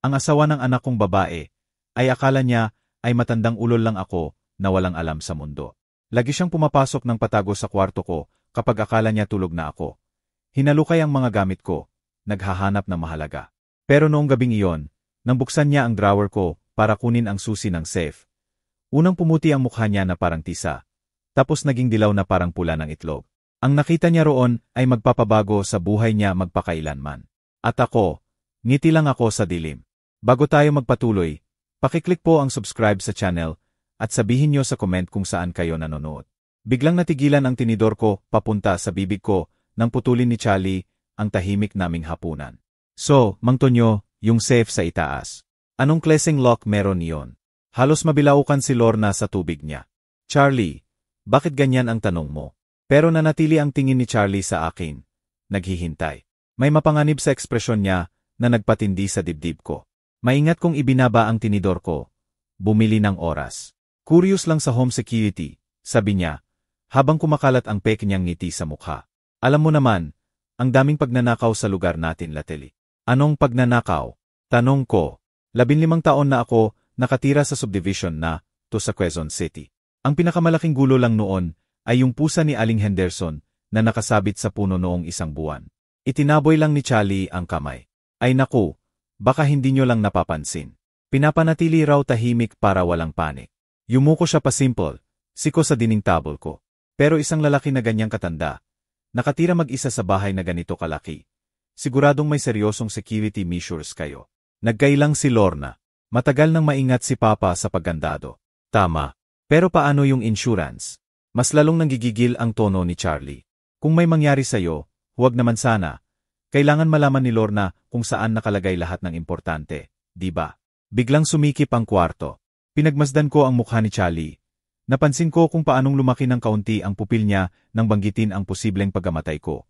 Ang asawa ng anak kong babae, ay akala niya ay matandang ulol lang ako na walang alam sa mundo. Lagi siyang pumapasok ng patago sa kwarto ko kapag akala niya tulog na ako. Hinalukay ang mga gamit ko, naghahanap ng mahalaga. Pero noong gabing iyon, nang buksan niya ang drawer ko para kunin ang susi ng safe, unang pumuti ang mukha niya na parang tisa, tapos naging dilaw na parang pula ng itlog. Ang nakita niya roon ay magpapabago sa buhay niya magpakailanman. At ako, ngiti lang ako sa dilim. Bago tayo magpatuloy, pakiclick po ang subscribe sa channel at sabihin niyo sa comment kung saan kayo nanonood. Biglang natigilan ang tinidor ko papunta sa bibig ko nang putulin ni Charlie ang tahimik naming hapunan. So, Mang Tonyo, yung safe sa itaas. Anong klaseng lock meron niyon? Halos mabilaukan si Lorna sa tubig niya. Charlie, bakit ganyan ang tanong mo? Pero nanatili ang tingin ni Charlie sa akin. Naghihintay. May mapanganib sa ekspresyon niya na nagpatindi sa dibdib ko. Maingat kong ibinaba ang tinidor ko. Bumili ng oras. Curious lang sa home security, sabi niya, habang kumakalat ang peke niyang ngiti sa mukha. Alam mo naman, ang daming pagnanakaw sa lugar natin, Lateli. Anong pagnanakaw? Tanong ko. 15 taon na ako nakatira sa subdivision na to sa Quezon City. Ang pinakamalaking gulo lang noon ay yung pusa ni Aling Henderson na nakasabit sa puno noong isang buwan. Itinaboy lang ni Charlie ang kamay. Ay naku, baka hindi nyo lang napapansin. Pinapanatili raw tahimik para walang panik. Yumuko siya pa simple, siko sa dining table ko. Pero isang lalaki na ganyang katanda, nakatira mag-isa sa bahay na ganito kalaki. Siguradong may seryosong security measures kayo. Nagkailang si Lorna. Matagal nang maingat si Papa sa paggandado. Tama. Pero paano yung insurance? Mas lalong nanggigigil ang tono ni Charlie. Kung may mangyari sa'yo, huwag naman sana. Kailangan malaman ni Lorna kung saan nakalagay lahat ng importante, di ba? Biglang sumikip ang kwarto. Pinagmasdan ko ang mukha ni Charlie. Napansin ko kung paanong lumaki ng kaunti ang pupil niya nang banggitin ang posibleng pagkamatay ko.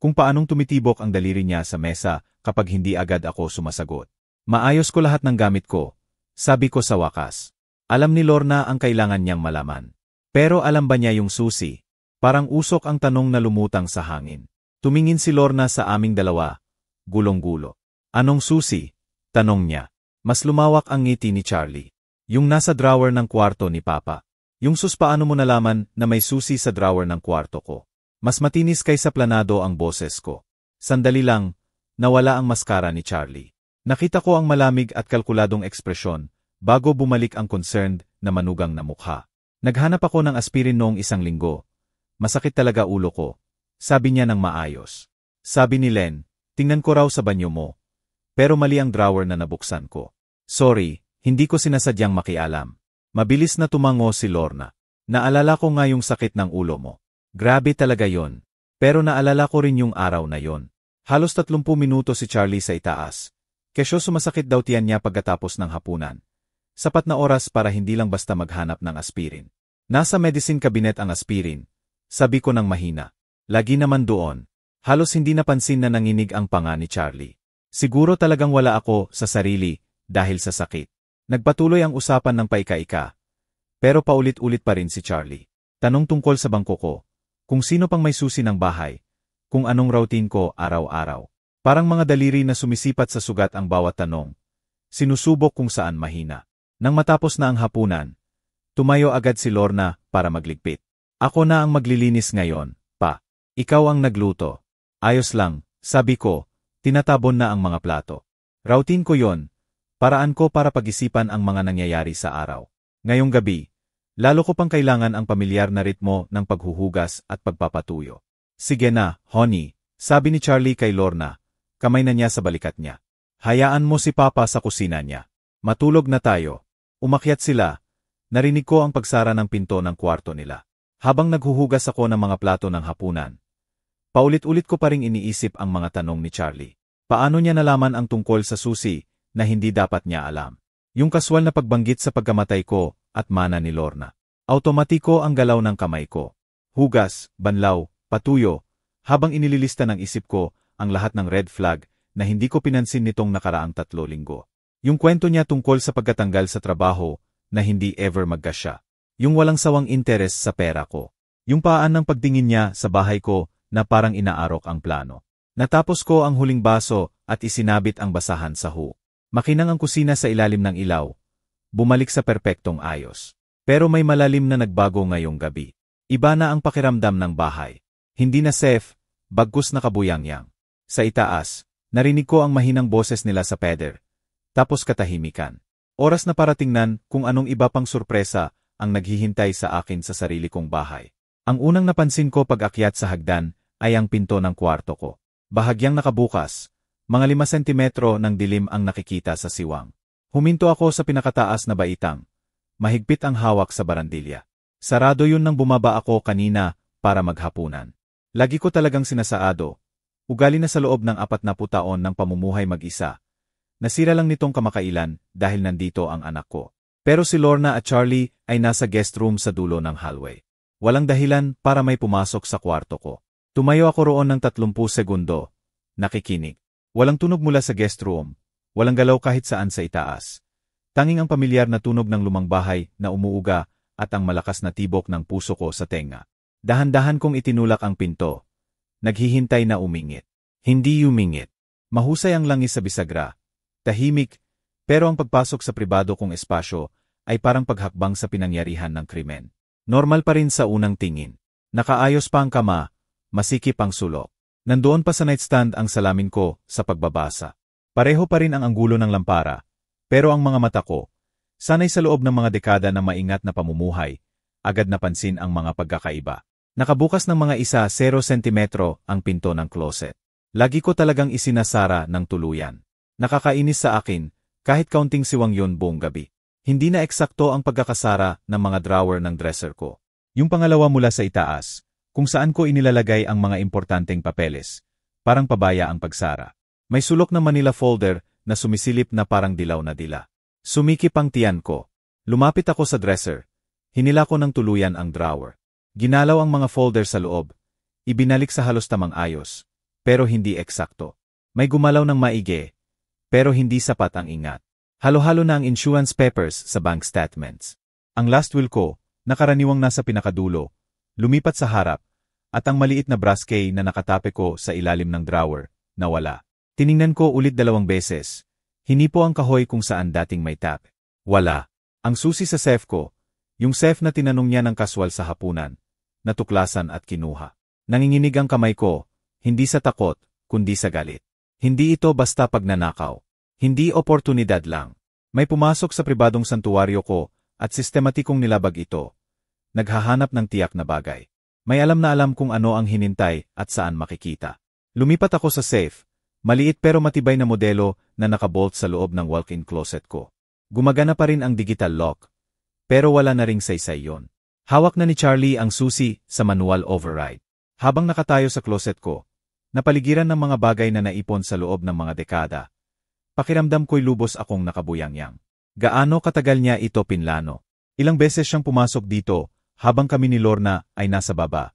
Kung paanong tumitibok ang daliri niya sa mesa kapag hindi agad ako sumasagot. Maayos ko lahat ng gamit ko, sabi ko sa wakas. Alam ni Lorna ang kailangan niyang malaman. Pero alam ba niya yung susi? Parang usok ang tanong na lumutang sa hangin. Tumingin si Lorna sa aming dalawa, gulong-gulo. Anong susi? Tanong niya. Mas lumawak ang ngiti ni Charlie. Yung nasa drawer ng kwarto ni Papa. Yung paano mo nalaman na may susi sa drawer ng kwarto ko? Mas matinis kaysa planado ang boses ko. Sandali lang, nawala ang maskara ni Charlie. Nakita ko ang malamig at kalkuladong ekspresyon bago bumalik ang concerned na manugang na mukha. Naghanap ako ng aspirin noong isang linggo. Masakit talaga ulo ko. Sabi niya ng maayos. Sabi ni Len, tingnan ko raw sa banyo mo. Pero mali ang drawer na nabuksan ko. Sorry, hindi ko sinasadyang makialam. Mabilis na tumango si Lorna. Naalala ko nga yung sakit ng ulo mo. Grabe talaga yon. Pero naalala ko rin yung araw na yon. Halos 30 minuto si Charlie sa itaas. Kesyo sumasakit daw tiyan niya pagkatapos ng hapunan. Sapat na oras para hindi lang basta maghanap ng aspirin. Nasa medicine cabinet ang aspirin. Sabi ko ng mahina. Lagi naman doon. Halos hindi napansin na nanginig ang panga ni Charlie. Siguro talagang wala ako sa sarili dahil sa sakit. Nagpatuloy ang usapan ng paika-ika. Pero paulit-ulit pa rin si Charlie. Tanong tungkol sa bangko ko. Kung sino pang may susi ng bahay. Kung anong routine ko araw-araw. Parang mga daliri na sumisipat sa sugat ang bawat tanong. Sinusubok kung saan mahina. Nang matapos na ang hapunan, tumayo agad si Lorna para magligpit. Ako na ang maglilinis ngayon, pa. Ikaw ang nagluto. Ayos lang, sabi ko, tinatabon na ang mga plato. Routine ko yon. Paraan ko para pag-isipan ang mga nangyayari sa araw. Ngayong gabi, lalo ko pang kailangan ang pamilyar na ritmo ng paghuhugas at pagpapatuyo. Sige na, honey, sabi ni Charlie kay Lorna, kamay na niya sa balikat niya. Hayaan mo si Papa sa kusina niya. Matulog na tayo. Umakyat sila. Narinig ko ang pagsara ng pinto ng kwarto nila. Habang naghuhugas ako ng mga plato ng hapunan. Paulit-ulit ko pa ring iniisip ang mga tanong ni Charlie. Paano niya nalaman ang tungkol sa susi na hindi dapat niya alam? Yung kaswal na pagbanggit sa pagkamatay ko at mana ni Lorna. Automatiko ang galaw ng kamay ko. Hugas, banlaw, patuyo, habang inililista ng isip ko ang lahat ng red flag na hindi ko pinansin nitong nakaraang 3 linggo. Yung kwento niya tungkol sa pagkatanggal sa trabaho na hindi ever magkasya. Yung walang sawang interes sa pera ko. Yung paan ng pagtingin niya sa bahay ko na parang inaarok ang plano. Natapos ko ang huling baso at isinabit ang basahan sa Makinang ang kusina sa ilalim ng ilaw. Bumalik sa perpektong ayos. Pero may malalim na nagbago ngayong gabi. Iba na ang pakiramdam ng bahay. Hindi na safe, bagkus na kabuyangyang. Sa itaas, narinig ko ang mahinang boses nila sa peder. Tapos katahimikan. Oras na para tingnan kung anong iba pang sorpresa ang naghihintay sa akin sa sarili kong bahay. Ang unang napansin ko pag-akyat sa hagdan ay ang pinto ng kwarto ko. Bahagyang nakabukas, mga 5 sentimetro ng dilim ang nakikita sa siwang. Huminto ako sa pinakataas na baitang. Mahigpit ang hawak sa barandilya. Sarado yun nang bumaba ako kanina para maghapunan. Lagi ko talagang sinasaado. Ugali na sa loob ng 40 taon ng pamumuhay mag-isa. Nasira lang nitong kamakailan dahil nandito ang anak ko. Pero si Lorna at Charlie ay nasa guest room sa dulo ng hallway. Walang dahilan para may pumasok sa kwarto ko. Tumayo ako roon ng 30 segundo. Nakikinig. Walang tunog mula sa guest room. Walang galaw kahit saan sa itaas. Tanging ang pamilyar na tunog ng lumang bahay na umuuga at ang malakas na tibok ng puso ko sa tenga. Dahan-dahan kong itinulak ang pinto. Naghihintay na umingit. Hindi umingit. Mahusay ang langis sa bisagra. Tahimik, pero ang pagpasok sa pribado kong espasyo ay parang paghakbang sa pinangyarihan ng krimen. Normal pa rin sa unang tingin. Nakaayos pa ang kama, masikip ang sulok. Nandoon pa sa nightstand ang salamin ko sa pagbabasa. Pareho pa rin ang anggulo ng lampara, pero ang mga mata ko, sanay sa loob ng mga dekada na maingat na pamumuhay, agad napansin ang mga pagkakaiba. Nakabukas ng mga 0 sentimetro ang pinto ng closet. Lagi ko talagang isinasara ng tuluyan. Nakakainis sa akin, kahit kaunting siwang yun buong gabi. Hindi na eksakto ang pagkakasara ng mga drawer ng dresser ko. Yung pangalawa mula sa itaas, kung saan ko inilalagay ang mga importanteng papeles, parang pabaya ang pagsara. May sulok na Manila folder na sumisilip na parang dilaw na dila. Sumikip ang tiyan ko. Lumapit ako sa dresser. Hinila ko ng tuluyan ang drawer. Ginalaw ang mga folder sa loob. Ibinalik sa halos tamang ayos. Pero hindi eksakto. May gumalaw ng maigi. Pero hindi sapat ang ingat. Halo-halo na ang insurance papers sa bank statements. Ang last will ko, nakaraniwang nasa pinakadulo, lumipat sa harap, at ang maliit na brass key na nakatape ko sa ilalim ng drawer, nawala. Tiningnan ko ulit 2 beses. Hinipo ang kahoy kung saan dating may tap. Wala. Ang susi sa safe ko, yung safe na tinanong niya ng kaswal sa hapunan, natuklasan at kinuha. Nanginginig ang kamay ko, hindi sa takot, kundi sa galit. Hindi ito basta pagnanakaw. Hindi oportunidad lang. May pumasok sa pribadong santuwaryo ko at sistematikong nilabag ito. Naghahanap ng tiyak na bagay. May alam na alam kung ano ang hinintay at saan makikita. Lumipat ako sa safe, maliit pero matibay na modelo na nakabolt sa loob ng walk-in closet ko. Gumagana pa rin ang digital lock, pero wala na ring saysay yon. Hawak na ni Charlie ang susi sa manual override. Habang nakatayo sa closet ko, napaligiran ng mga bagay na naipon sa loob ng mga dekada. Pakiramdam ko'y lubos akong nakabuyangyang. Gaano katagal niya ito pinlano? Ilang beses siyang pumasok dito, habang kami ni Lorna ay nasa baba.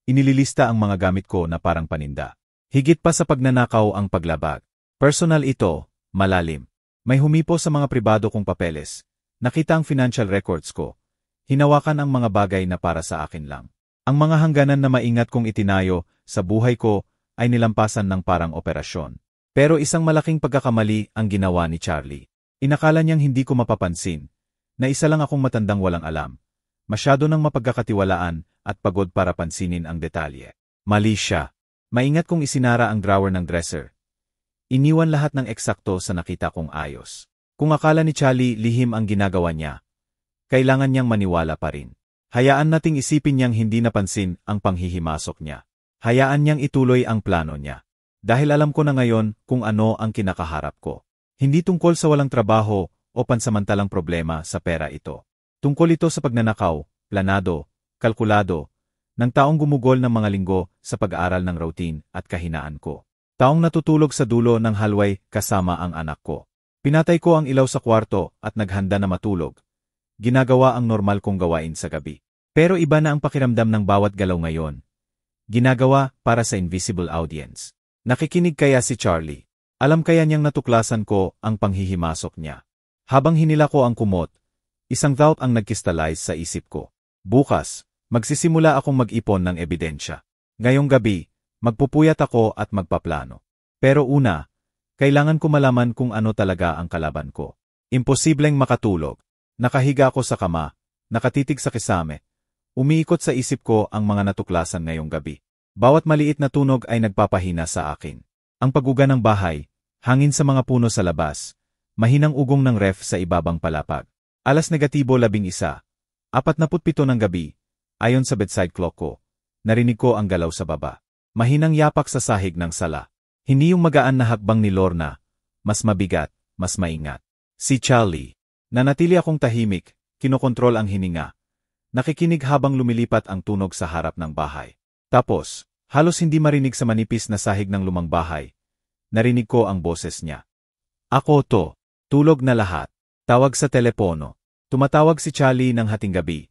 Inililista ang mga gamit ko na parang paninda. Higit pa sa pagnanakaw ang paglabag. Personal ito, malalim. May humipo sa mga pribado kong papeles. Nakita ang financial records ko. Hinawakan ang mga bagay na para sa akin lang. Ang mga hangganan na maingat kong itinayo sa buhay ko ay nilampasan ng parang operasyon. Pero isang malaking pagkakamali ang ginawa ni Charlie. Inakala niyang hindi ko mapapansin, na isa lang akong matandang walang alam. Masyado nang mapagkakatiwalaan at pagod para pansinin ang detalye. Mali siya. Maingat kong isinara ang drawer ng dresser. Iniwan lahat ng eksakto sa nakita kong ayos. Kung akala ni Charlie lihim ang ginagawa niya, kailangan niyang maniwala pa rin. Hayaan nating isipin niyang hindi napansin ang panghihimasok niya. Hayaan niyang ituloy ang plano niya. Dahil alam ko na ngayon kung ano ang kinakaharap ko. Hindi tungkol sa walang trabaho o pansamantalang problema sa pera ito. Tungkol ito sa pagnanakaw, planado, kalkulado, ng taong gumugol ng mga linggo sa pag-aaral ng routine at kahinaan ko. Taong natutulog sa dulo ng hallway kasama ang anak ko. Pinatay ko ang ilaw sa kwarto at naghanda na matulog. Ginagawa ang normal kong gawain sa gabi. Pero iba na ang pakiramdam ng bawat galaw ngayon. Ginagawa para sa invisible audience. Nakikinig kaya si Charlie? Alam kaya niyang natuklasan ko ang panghihimasok niya? Habang hinila ko ang kumot, isang thought ang nagkrystallize sa isip ko. Bukas, magsisimula akong mag-ipon ng ebidensya. Ngayong gabi, magpupuyat ako at magpaplano. Pero una, Kailangan ko malaman kung ano talaga ang kalaban ko. Imposibleng makatulog. Nakahiga ako sa kama, nakatitig sa kisame. Umiikot sa isip ko ang mga natuklasan ngayong gabi. Bawat maliit na tunog ay nagpapahina sa akin. Ang paguga ng bahay, hangin sa mga puno sa labas, mahinang ugong ng ref sa ibabang palapag. Alas negatibo 11, 47 ng gabi, ayon sa bedside clock ko, narinig ko ang galaw sa baba. Mahinang yapak sa sahig ng sala. Hindi yung magaan na hakbang ni Lorna, mas mabigat, mas maingat. Si Charlie. Nanatili akong tahimik, kinokontrol ang hininga. Nakikinig habang lumilipat ang tunog sa harap ng bahay. Tapos, halos hindi marinig sa manipis na sahig ng lumang bahay. Narinig ko ang boses niya. Ako to. Tulog na lahat. Tawag sa telepono. Tumatawag si Charlie ng hating gabi.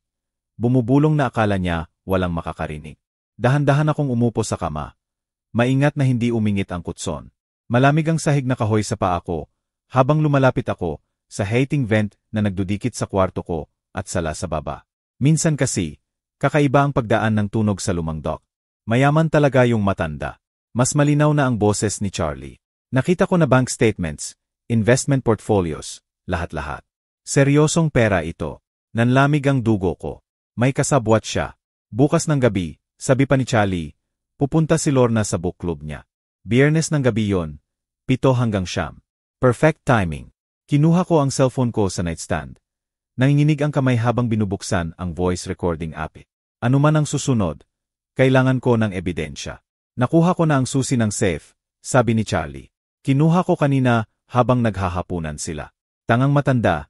Bumubulong na akala niya walang makakarinig. Dahan-dahan akong umupo sa kama. Maingat na hindi umingit ang kutson. Malamig ang sahig na kahoy sa paa ko, habang lumalapit ako sa heating vent na nagdudikit sa kwarto ko at sala sa baba. Minsan kasi, kakaiba ang pagdaan ng tunog sa lumang dock. Mayaman talaga yung matanda. Mas malinaw na ang boses ni Charlie. Nakita ko na bank statements, investment portfolios, lahat-lahat. Seryosong pera ito. Nanlamig ang dugo ko. May kasabwat siya. Bukas ng gabi, sabi pa ni Charlie, pupunta si Lorna sa book club niya. Biyernes ng gabi yon, 7 hanggang 9. Perfect timing. Kinuha ko ang cellphone ko sa nightstand. Nanginginig ang kamay habang binubuksan ang voice recording app. Ano man ang susunod, kailangan ko ng ebidensya. Nakuha ko na ang susi ng safe, sabi ni Charlie. Kinuha ko kanina habang naghahapunan sila. Tangang matanda,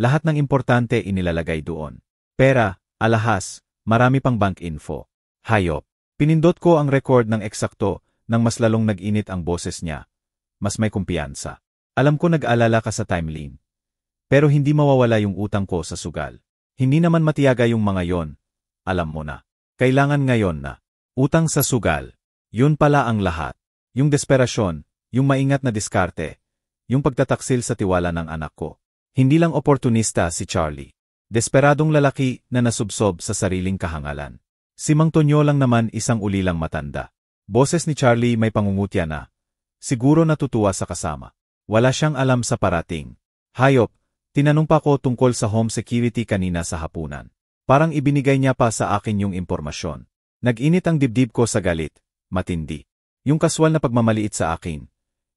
lahat ng importante inilalagay doon. Pera, alahas, marami pang bank info. Hayop. Pinindot ko ang record ng eksakto nang mas lalong nag-init ang boses niya. Mas may kumpiyansa. Alam ko nag-alala ka sa timeline. Pero hindi mawawala yung utang ko sa sugal. Hindi naman matiyaga yung mga yon. Alam mo na. Kailangan ngayon na. Utang sa sugal. Yun pala ang lahat. Yung desperasyon, yung maingat na diskarte, yung pagtataksil sa tiwala ng anak ko. Hindi lang oportunista si Charlie. Desperadong lalaki na nasubsob sa sariling kahangalan. Si Mang Tonyo lang naman isang ulilang matanda. Boses ni Charlie may pangungutya na. Siguro natutuwa sa kasama. Wala siyang alam sa parating. Hayop, tinanong pa ko tungkol sa home security kanina sa hapunan. Parang ibinigay niya pa sa akin yung impormasyon. Nag-init ang dibdib ko sa galit. Matindi. Yung kaswal na pagmamaliit sa akin.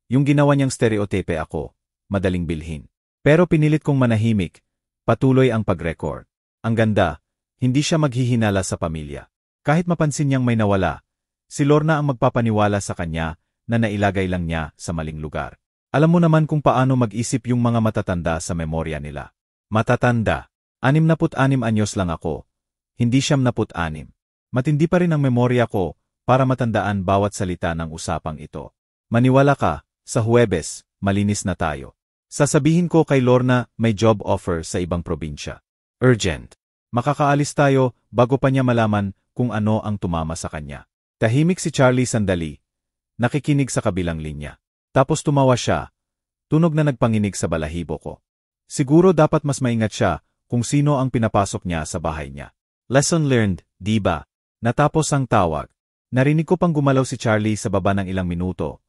Yung ginawa niyang stereotype ako. Madaling bilhin. Pero pinilit kong manahimik. Patuloy ang pag-record. Ang ganda, hindi siya maghihinala sa pamilya. Kahit mapansin niyang may nawala, si Lorna ang magpapaniwala sa kanya na nailagay lang niya sa maling lugar. Alam mo naman kung paano mag-isip yung mga matatanda sa memorya nila. Matatanda. 66 anyos lang ako. Hindi 76. Matindi pa rin ang memorya ko para matandaan bawat salita ng usapang ito. Maniwala ka, sa Huwebes, malinis na tayo. Sasabihin ko kay Lorna may job offer sa ibang probinsya. Urgent. Makakaalis tayo bago pa niya malaman kung ano ang tumama sa kanya. Tahimik si Charlie sandali. Nakikinig sa kabilang linya. Tapos tumawa siya. Tunog na nagpanginig sa balahibo ko. Siguro dapat mas maingat siya kung sino ang pinapasok niya sa bahay niya. Lesson learned, di ba? Natapos ang tawag. Narinig ko pang gumalaw si Charlie sa baba ng ilang minuto.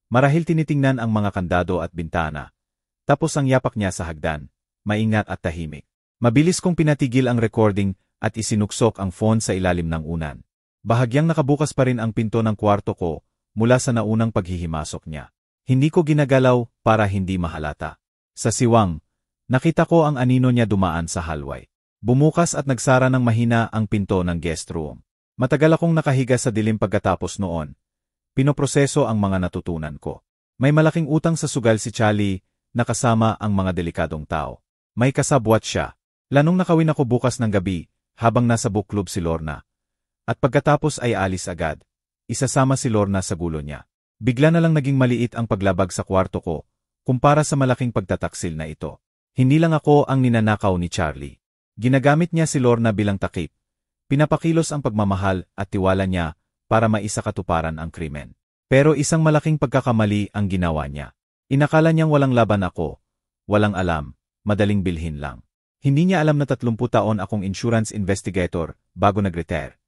Marahil tinitingnan ang mga kandado at bintana. Tapos ang yapak niya sa hagdan. Maingat at tahimik. Mabilis kong pinatigil ang recording at isinuksok ang phone sa ilalim ng unan. Bahagyang nakabukas pa rin ang pinto ng kwarto ko mula sa naunang paghihimasok niya. Hindi ko ginagalaw para hindi mahalata. Sa siwang, nakita ko ang anino niya dumaan sa hallway. Bumukas at nagsara ng mahina ang pinto ng guest room. Matagal akong nakahiga sa dilim pagkatapos noon. Pinoproseso ang mga natutunan ko. May malaking utang sa sugal si Charlie na kasama ang mga delikadong tao. May kasabwat siya. Lanong nakawin ako bukas ng gabi habang nasa book club si Lorna. At pagkatapos ay alis agad. Isasama si Lorna sa gulo niya. Bigla na lang naging maliit ang paglabag sa kwarto ko kumpara sa malaking pagtataksil na ito. Hindi lang ako ang ninanakaw ni Charlie. Ginagamit niya si Lorna bilang takip. Pinapakilos ang pagmamahal at tiwala niya para maisakatuparan ang krimen. Pero isang malaking pagkakamali ang ginawa niya. Inakala niyang walang laban ako. Walang alam, madaling bilhin lang. Hindi niya alam na 30 taon akong insurance investigator bago nag-retire.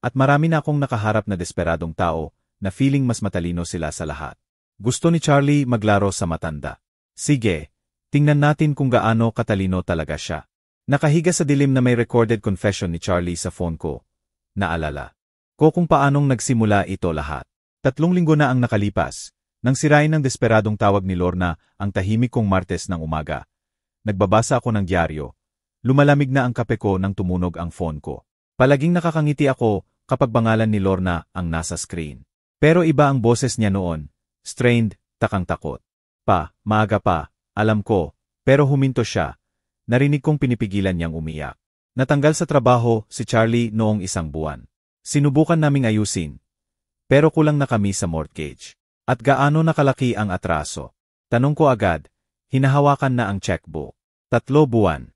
At marami na akong nakaharap na desperadong tao na feeling mas matalino sila sa lahat. Gusto ni Charlie maglaro sa matanda. Sige, tingnan natin kung gaano katalino talaga siya. Nakahiga sa dilim na may recorded confession ni Charlie sa phone ko. Naalala ko kung paanong nagsimula ito lahat. 3 linggo na ang nakalipas, nang sirain ng desperadong tawag ni Lorna ang tahimik kong Martes ng umaga. Nagbabasa ako ng dyaryo. Lumalamig na ang kape ko nang tumunog ang phone ko. Palaging nakakangiti ako kapag pangalan ni Lorna ang nasa screen. Pero iba ang boses niya noon, strained, takang-takot. Maaga pa, alam ko, pero huminto siya. Narinig kong pinipigilan niyang umiyak. Natanggal sa trabaho si Charlie noong 1 buwan. Sinubukan naming ayusin, pero kulang na kami sa mortgage. At gaano nakalaki ang atraso? Tanong ko agad, hinahawakan na ang checkbook. 3 buwan.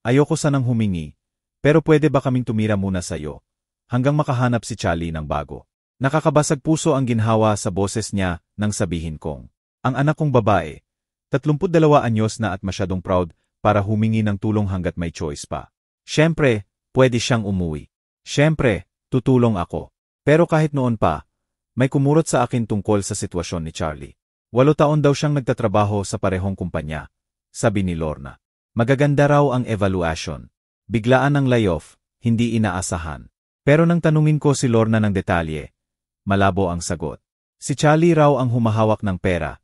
Ayoko sanang humingi, pero pwede ba kaming tumira muna sa'yo? Hanggang makahanap si Charlie ng bago. Nakakabasag puso ang ginhawa sa boses niya nang sabihin kong, ang anak kong babae, 32 anyos na at masyadong proud para humingi ng tulong hanggat may choice pa. Siyempre, pwede siyang umuwi. Siyempre, tutulong ako. Pero kahit noon pa, may kumurot sa akin tungkol sa sitwasyon ni Charlie. 8 taon daw siyang nagtatrabaho sa parehong kumpanya, sabi ni Lorna. Magaganda raw ang evaluation. Biglaan ang layoff, hindi inaasahan. Pero nang tanungin ko si Lorna ng detalye, malabo ang sagot. Si Charlie raw ang humahawak ng pera.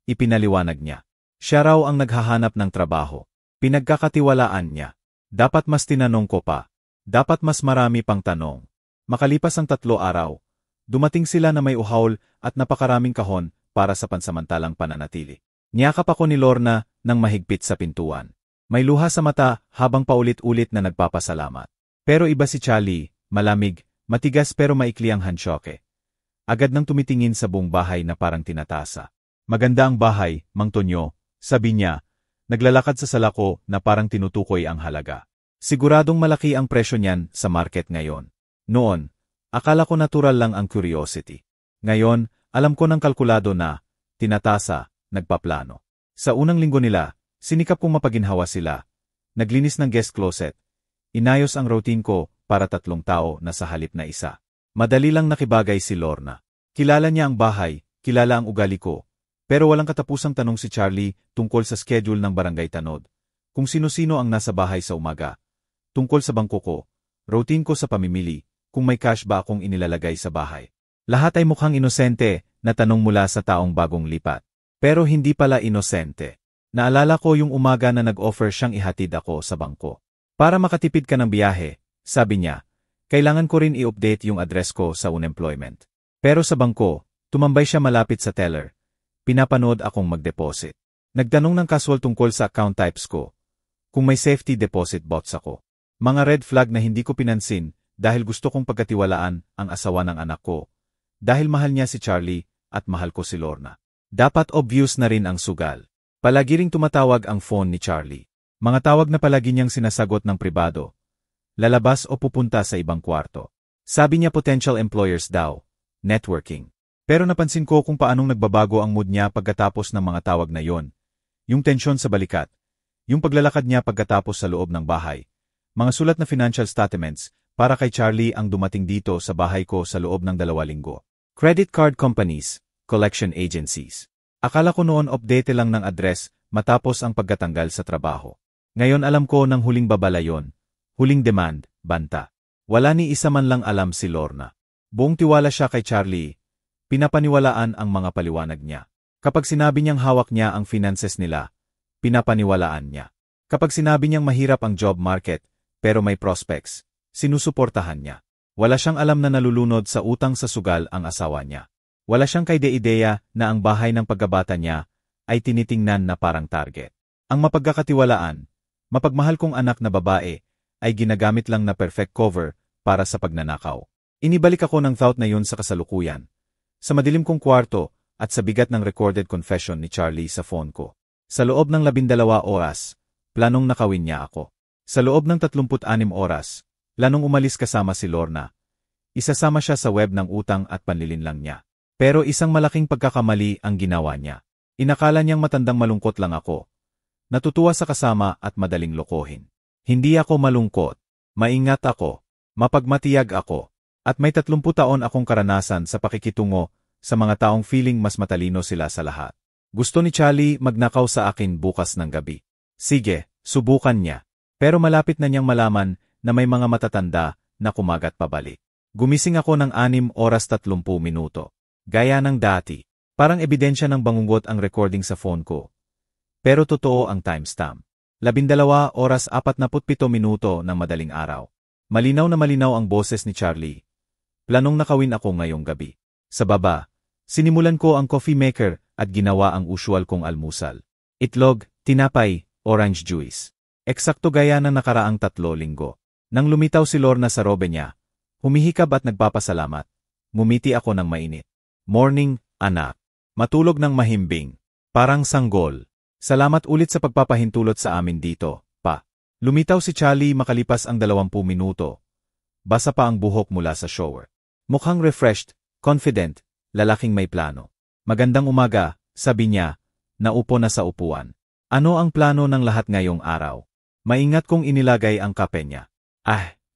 Ipinaliwanag niya. Siya raw ang naghahanap ng trabaho. Pinagkakatiwalaan niya. Dapat mas tinanong ko pa. Dapat mas marami pang tanong. Makalipas ang 3 araw, dumating sila na may uhawl at napakaraming kahon para sa pansamantalang pananatili. Niyakap ako ni Lorna nang mahigpit sa pintuan. May luha sa mata habang paulit-ulit na nagpapasalamat. Pero iba si Charlie, malamig, matigas pero maikli ang handshake. Agad nang tumitingin sa buong bahay na parang tinatasa. Maganda ang bahay, Mang Tonyo, sabi niya. Naglalakad sa salako na parang tinutukoy ang halaga. Siguradong malaki ang presyo niyan sa market ngayon. Noon, akala ko natural lang ang curiosity. Ngayon, alam ko ng kalkulado na, tinatasa, nagpaplano. Sa unang linggo nila, sinikap kong mapaginhawa sila. Naglinis ng guest closet. Inayos ang routine ko para 3 tao na sa halip na isa. Madali lang nakibagay si Lorna. Kilala niya ang bahay, kilala ang ugali ko. Pero walang katapusang tanong si Charlie tungkol sa schedule ng barangay tanod. Kung sino-sino ang nasa bahay sa umaga. Tungkol sa bangko ko, routine ko sa pamimili, kung may cash ba akong inilalagay sa bahay. Lahat ay mukhang inosente na tanong mula sa taong bagong lipat. Pero hindi pala inosente. Naalala ko yung umaga na nag-offer siyang ihatid ako sa bangko. Para makatipid ka ng biyahe, sabi niya, kailangan ko rin i-update yung address ko sa unemployment. Pero sa bangko, tumambay siya malapit sa teller. Pinapanood akong mag-deposit. Nagtanong ng casual tungkol sa account types ko. Kung may safety deposit box ako. Mga red flag na hindi ko pinansin dahil gusto kong pagkatiwalaan ang asawa ng anak ko. Dahil mahal niya si Charlie at mahal ko si Lorna. Dapat obvious na rin ang sugal. Palagi ring tumatawag ang phone ni Charlie. Mga tawag na palagi niyang sinasagot ng pribado. Lalabas o pupunta sa ibang kwarto. Sabi niya potential employers daw. Networking. Pero napansin ko kung paanong nagbabago ang mood niya pagkatapos ng mga tawag na yon. Yung tensyon sa balikat. Yung paglalakad niya pagkatapos sa loob ng bahay. Mga sulat na financial statements para kay Charlie ang dumating dito sa bahay ko sa loob ng 2 linggo. Credit card companies, collection agencies. Akala ko noon update lang ng address matapos ang pagkatanggal sa trabaho. Ngayon alam ko ng huling babala yon. Huling demand, banta. Wala ni isa man lang alam si Lorna. Buong tiwala siya kay Charlie. Pinapaniwalaan ang mga paliwanag niya. Kapag sinabi niyang hawak niya ang finances nila, pinapaniwalaan niya. Kapag sinabi niyang mahirap ang job market, pero may prospects, sinusuportahan niya. Wala siyang alam na nalulunod sa utang sa sugal ang asawa niya. Wala siyang kaide-ideya na ang bahay ng pagkabata niya ay tinitingnan na parang target. Ang mapagkakatiwalaan, mapagmahal kong anak na babae, ay ginagamit lang na perfect cover para sa pagnanakaw. Inibalik ako ng thought na yun sa kasalukuyan. Sa madilim kong kwarto at sa bigat ng recorded confession ni Charlie sa phone ko. Sa loob ng 12 oras, planong nakawin niya ako. Sa loob ng 36 oras, planong umalis kasama si Lorna. Isasama siya sa web ng utang at panlilinlang niya. Pero isang malaking pagkakamali ang ginawa niya. Inakala niyang matandang malungkot lang ako. Natutuwa sa kasama at madaling lokohin. Hindi ako malungkot. Maingat ako. Mapagmatiyag ako. At may 30 taon akong karanasan sa pakikitungo sa mga taong feeling mas matalino sila sa lahat. Gusto ni Charlie magnakaw sa akin bukas ng gabi. Sige, subukan niya. Pero malapit na niyang malaman na may mga matatanda na kumagat pabalik. Gumising ako ng 6 oras 30 minuto. Gaya ng dati. Parang ebidensya ng bangungot ang recording sa phone ko. Pero totoo ang timestamp. 12 oras 47 minuto ng madaling araw. Malinaw na malinaw ang boses ni Charlie. Planong nakawin ako ngayong gabi. Sa baba, sinimulan ko ang coffee maker at ginawa ang usual kong almusal. Itlog, tinapay, orange juice. Eksakto gaya ng nakaraang 3 linggo. Nang lumitaw si Lorna sa robe niya, humihikab at nagpapasalamat. Mumiti ako ng mainit. Morning, anak. Matulog ng mahimbing. Parang sanggol. Salamat ulit sa pagpapahintulot sa amin dito, pa. Lumitaw si Charlie makalipas ang 20 minuto. Basa pa ang buhok mula sa shower. Mukhang refreshed, confident, lalaking may plano. Magandang umaga, sabi niya, naupo na sa upuan. Ano ang plano ng lahat ngayong araw? Maingat kong inilagay ang kape niya.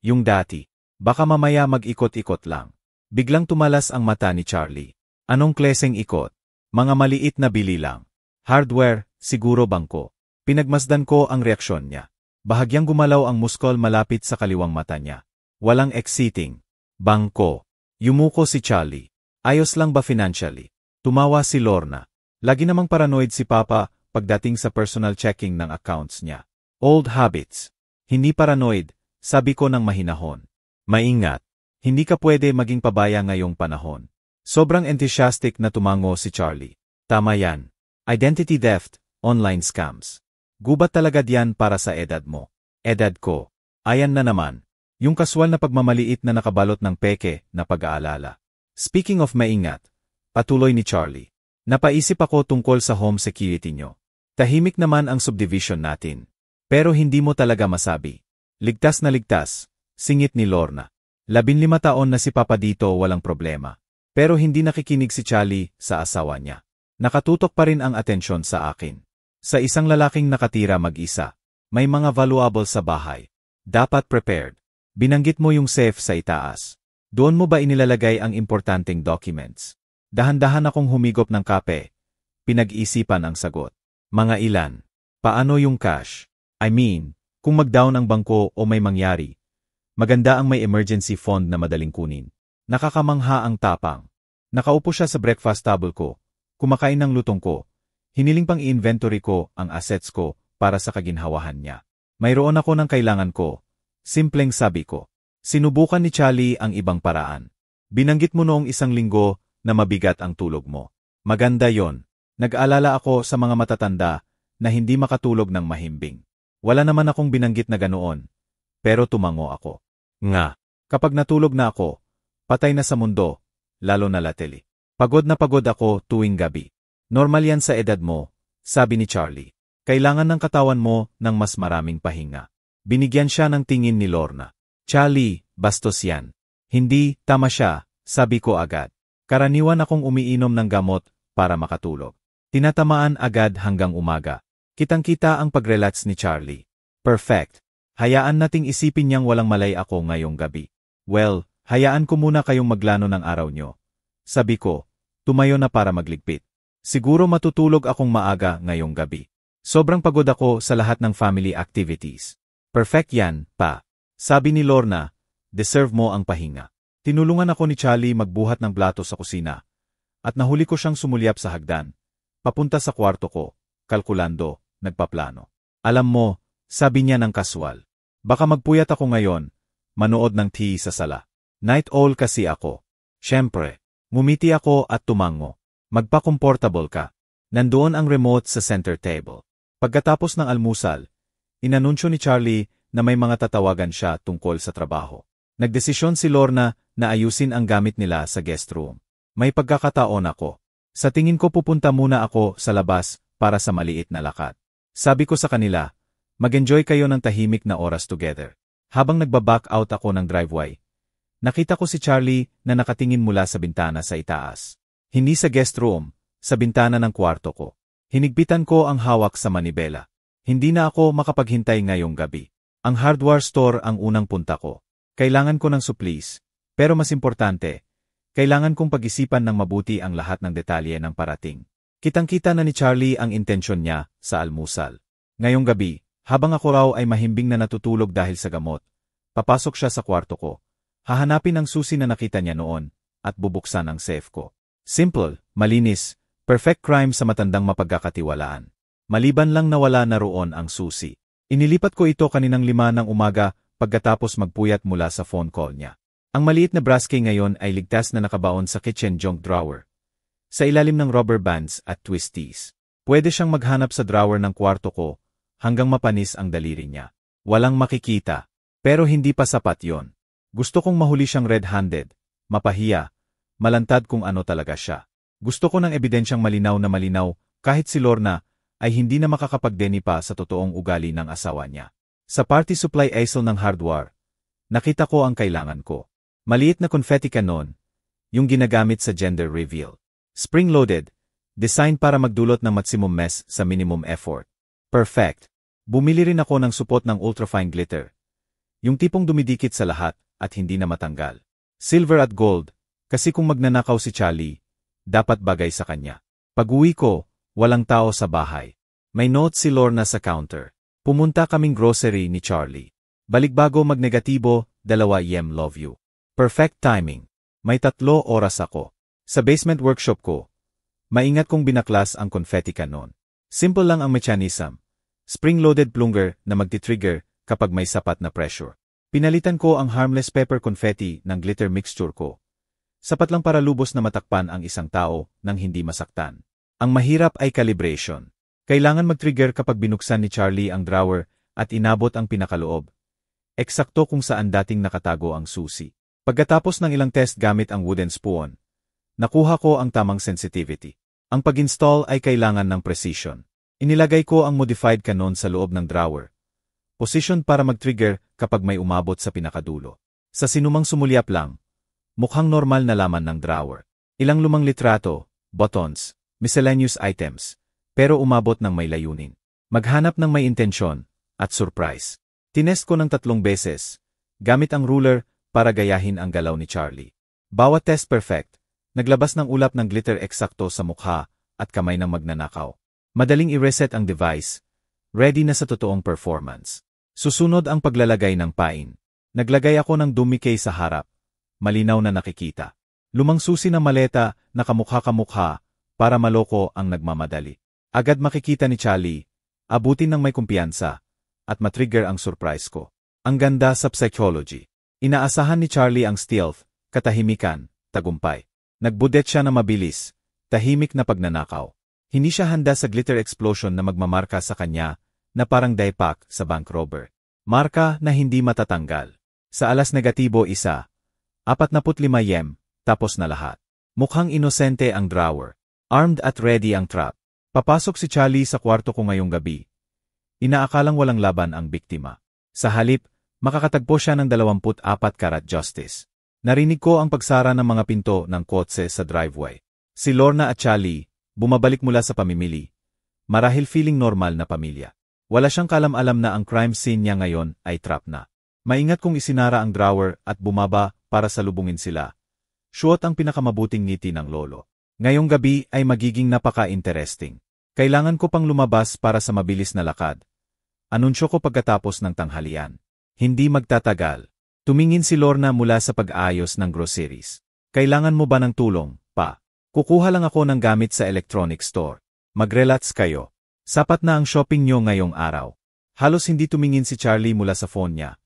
Yung dati. Baka mamaya mag-ikot-ikot lang. Biglang tumalas ang mata ni Charlie. Anong kleseng ikot? Mga maliit na bili lang. Hardware, siguro bangko. Pinagmasdan ko ang reaksyon niya. Bahagyang gumalaw ang muskol malapit sa kaliwang mata niya. Walang exciting. Bangko. Yumuko si Charlie. Ayos lang ba financially? Tumawa si Lorna. Lagi namang paranoid si Papa pagdating sa personal checking ng accounts niya. Old habits. Hindi paranoid, sabi ko ng mahinahon. Maingat. Hindi ka pwede maging pabaya ngayong panahon. Sobrang enthusiastic na tumango si Charlie. Tama yan. Identity theft, online scams. Gubat talaga diyan para sa edad mo. Edad ko. Ayan na naman. Yung kaswal na pagmamaliit na nakabalot ng peke na pag-aalala. Speaking of maingat, patuloy ni Charlie. Napaisip ako tungkol sa home security nyo. Tahimik naman ang subdivision natin. Pero hindi mo talaga masabi. Ligtas na ligtas. Singit ni Lorna. 15 taon na si Papa dito walang problema. Pero hindi nakikinig si Charlie sa asawa niya. Nakatutok pa rin ang atensyon sa akin. Sa isang lalaking nakatira mag-isa. May mga valuable sa bahay. Dapat prepared. Binanggit mo yung safe sa itaas. Doon mo ba inilalagay ang importanteng documents? Dahan-dahan akong humigop ng kape. Pinag-isipan ang sagot. Mga ilan? Paano yung cash? I mean, kung mag-down ang bangko o may mangyari. Maganda ang may emergency fund na madaling kunin. Nakakamangha ang tapang. Nakaupo siya sa breakfast table ko. Kumakain ng lutong ko. Hiniling pang i-inventory ko ang assets ko para sa kaginhawahan niya. Mayroon ako ng kailangan ko. Simpleng sabi ko. Sinubukan ni Charlie ang ibang paraan. Binanggit mo noong 1 linggo na mabigat ang tulog mo. Maganda yon. Nag-alala ako sa mga matatanda na hindi makatulog ng mahimbing. Wala naman akong binanggit na ganoon. Pero tumango ako. Nga. Kapag natulog na ako, patay na sa mundo, lalo na lateli. Pagod na pagod ako tuwing gabi. Normal yan sa edad mo, sabi ni Charlie. Kailangan ng katawan mo ng mas maraming pahinga. Binigyan siya ng tingin ni Lorna. Charlie, bastos yan. Hindi, tama siya, sabi ko agad. Karaniwan akong umiinom ng gamot para makatulog. Tinatamaan agad hanggang umaga. Kitang-kita ang pag-relax ni Charlie. Perfect. Hayaan nating isipin niyang walang malay ako ngayong gabi. Well, hayaan ko muna kayong maglano ng araw nyo. Sabi ko, tumayo na para magligpit. Siguro matutulog akong maaga ngayong gabi. Sobrang pagod ako sa lahat ng family activities. Perfect yan, pa. Sabi ni Lorna, deserve mo ang pahinga. Tinulungan ako ni Charlie magbuhat ng plato sa kusina. At nahuli ko siyang sumulyap sa hagdan. Papunta sa kwarto ko, kalkulando, nagpaplano. Alam mo, sabi niya ng kaswal. Baka magpuyat ako ngayon, manood ng TV sa sala. Night owl kasi ako. Siyempre, ngumiti ako at tumango. Magpa-comfortable ka. Nandoon ang remote sa center table. Pagkatapos ng almusal, inanunsyo ni Charlie na may mga tatawagan siya tungkol sa trabaho. Nagdesisyon si Lorna na ayusin ang gamit nila sa guest room. May pagkakataon ako. Sa tingin ko pupunta muna ako sa labas para sa maliit na lakad. Sabi ko sa kanila, mag-enjoy kayo ng tahimik na oras together. Habang nagba-back out ako ng driveway, nakita ko si Charlie na nakatingin mula sa bintana sa itaas. Hindi sa guest room, sa bintana ng kwarto ko. Hinigpitan ko ang hawak sa manibela. Hindi na ako makapaghintay ngayong gabi. Ang hardware store ang unang punta ko. Kailangan ko ng supplies, pero mas importante, Kailangan kong pag-isipan ng mabuti ang lahat ng detalye ng parating. Kitang-kita na ni Charlie ang intensyon niya sa almusal. Ngayong gabi, habang ako raw ay mahimbing na natutulog dahil sa gamot, papasok siya sa kwarto ko. Hahanapin ang susi na nakita niya noon at bubuksan ang safe ko. Simple, malinis, perfect crime sa matandang mapagkakatiwalaan. Maliban lang na wala na roon ang susi. Inilipat ko ito kaninang 5 ng umaga pagkatapos magpuyat mula sa phone call niya. Ang maliit na brass key ngayon ay ligtas na nakabaon sa kitchen junk drawer. Sa ilalim ng rubber bands at twisties. Pwede siyang maghanap sa drawer ng kwarto ko hanggang mapanis ang daliri niya. Walang makikita. Pero hindi pa sapat yon. Gusto kong mahuli siyang red-handed, mapahiya, malantad kung ano talaga siya. Gusto ko ng ebidensyang malinaw na malinaw kahit si Lorna ay hindi na makakapagdeni pa sa totoong ugali ng asawa niya. Sa party supply aisle ng hardware, nakita ko ang kailangan ko. Maliit na confetti cannon, yung ginagamit sa gender reveal. Spring-loaded, designed para magdulot ng maximum mess sa minimum effort. Perfect. Bumili rin ako ng supot ng ultrafine glitter. Yung tipong dumidikit sa lahat at hindi na matanggal. Silver at gold, kasi kung magnanakaw si Charlie, dapat bagay sa kanya. Pag-uwi ko, walang tao sa bahay. May note si Lorna sa counter. Pumunta kaming grocery ni Charlie. Balikbago magnegatibo, 2 yem love you. Perfect timing. May 3 oras ako. Sa basement workshop ko, maingat kong binaklas ang confetti cannon. Simple lang ang mechanism. Spring-loaded plunger na magti-trigger kapag may sapat na pressure. Pinalitan ko ang harmless pepper confetti ng glitter mixture ko. Sapat lang para lubos na matakpan ang isang tao nang hindi masaktan. Ang mahirap ay calibration. Kailangan mag-trigger kapag binuksan ni Charlie ang drawer at inabot ang pinakaloob. Eksakto kung saan dating nakatago ang susi. Pagkatapos ng ilang test gamit ang wooden spoon, nakuha ko ang tamang sensitivity. Ang pag-install ay kailangan ng precision. Inilagay ko ang modified cannon sa loob ng drawer. Position para mag-trigger kapag may umabot sa pinakadulo. Sa sinumang sumulyap lang, mukhang normal na laman ng drawer. Ilang lumang litrato, buttons, miscellaneous items, pero umabot ng may layunin. Maghanap ng may intensyon at surprise. Tinest ko ng 3 beses, gamit ang ruler para gayahin ang galaw ni Charlie. Bawat test perfect, naglabas ng ulap ng glitter eksakto sa mukha at kamay ng magnanakaw. Madaling i-reset ang device, ready na sa totoong performance. Susunod ang paglalagay ng pain. Naglagay ako ng dumikay sa harap, malinaw na nakikita. Lumang susi na maleta na kamukha-kamukha para maloko ang nagmamadali. Agad makikita ni Charlie, abutin ng may kumpiyansa, at matrigger ang surprise ko. Ang ganda sa psychology. Inaasahan ni Charlie ang stealth, katahimikan, tagumpay. Nagbudet siya na mabilis, tahimik na pagnanakaw. Hindi siya handa sa glitter explosion na magmamarka sa kanya na parang diepack sa bank robber. Marka na hindi matatanggal. Sa alas negatibo 1, 45 yem, tapos na lahat. Mukhang inosente ang drawer. Armed at ready ang trap. Papasok si Charlie sa kwarto ko ngayong gabi. Inaakalang walang laban ang biktima. Sa halip, makakatagpo siya ng 24 karat justice. Narinig ko ang pagsara ng mga pinto ng kotse sa driveway. Si Lorna at Charlie, bumabalik mula sa pamimili. Marahil feeling normal na pamilya. Wala siyang kalam-alam na ang crime scene niya ngayon ay trap na. Maingat kong isinara ang drawer at bumaba para salubungin sila. Suot ang pinakamabuting ngiti ng lolo. Ngayong gabi ay magiging napaka-interesting. Kailangan ko pang lumabas para sa mabilis na lakad. Anunsyo ko pagkatapos ng tanghalian. Hindi magtatagal. Tumingin si Lorna mula sa pag-aayos ng groceries. Kailangan mo ba ng tulong, pa? Kukuha lang ako ng gamit sa electronic store. Mag-relax kayo. Sapat na ang shopping nyo ngayong araw. Halos hindi tumingin si Charlie mula sa phone niya.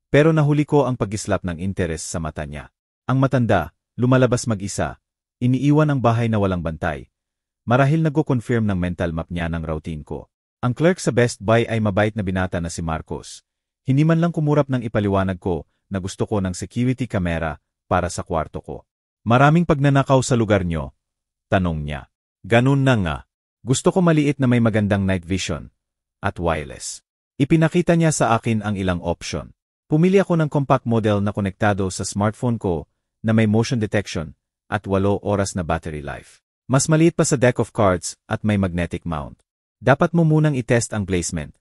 Pero nahuli ko ang pag-islap ng interes sa mata niya. Ang matanda, lumalabas mag-isa. Iniiwan ang bahay na walang bantay. Marahil nagko-confirm ng mental map niya ng routine ko. Ang clerk sa Best Buy ay mabait na binata na si Marcos. Hindi man lang kumurap ng ipaliwanag ko na gusto ko ng security camera para sa kwarto ko. Maraming pagnanakaw sa lugar nyo? Tanong niya. Ganun na nga. Gusto ko maliit na may magandang night vision at wireless. Ipinakita niya sa akin ang ilang option. Pumili ako ng compact model na konektado sa smartphone ko na may motion detection at 8 oras na battery life. Mas maliit pa sa deck of cards at may magnetic mount. Dapat mo munang itest ang placement.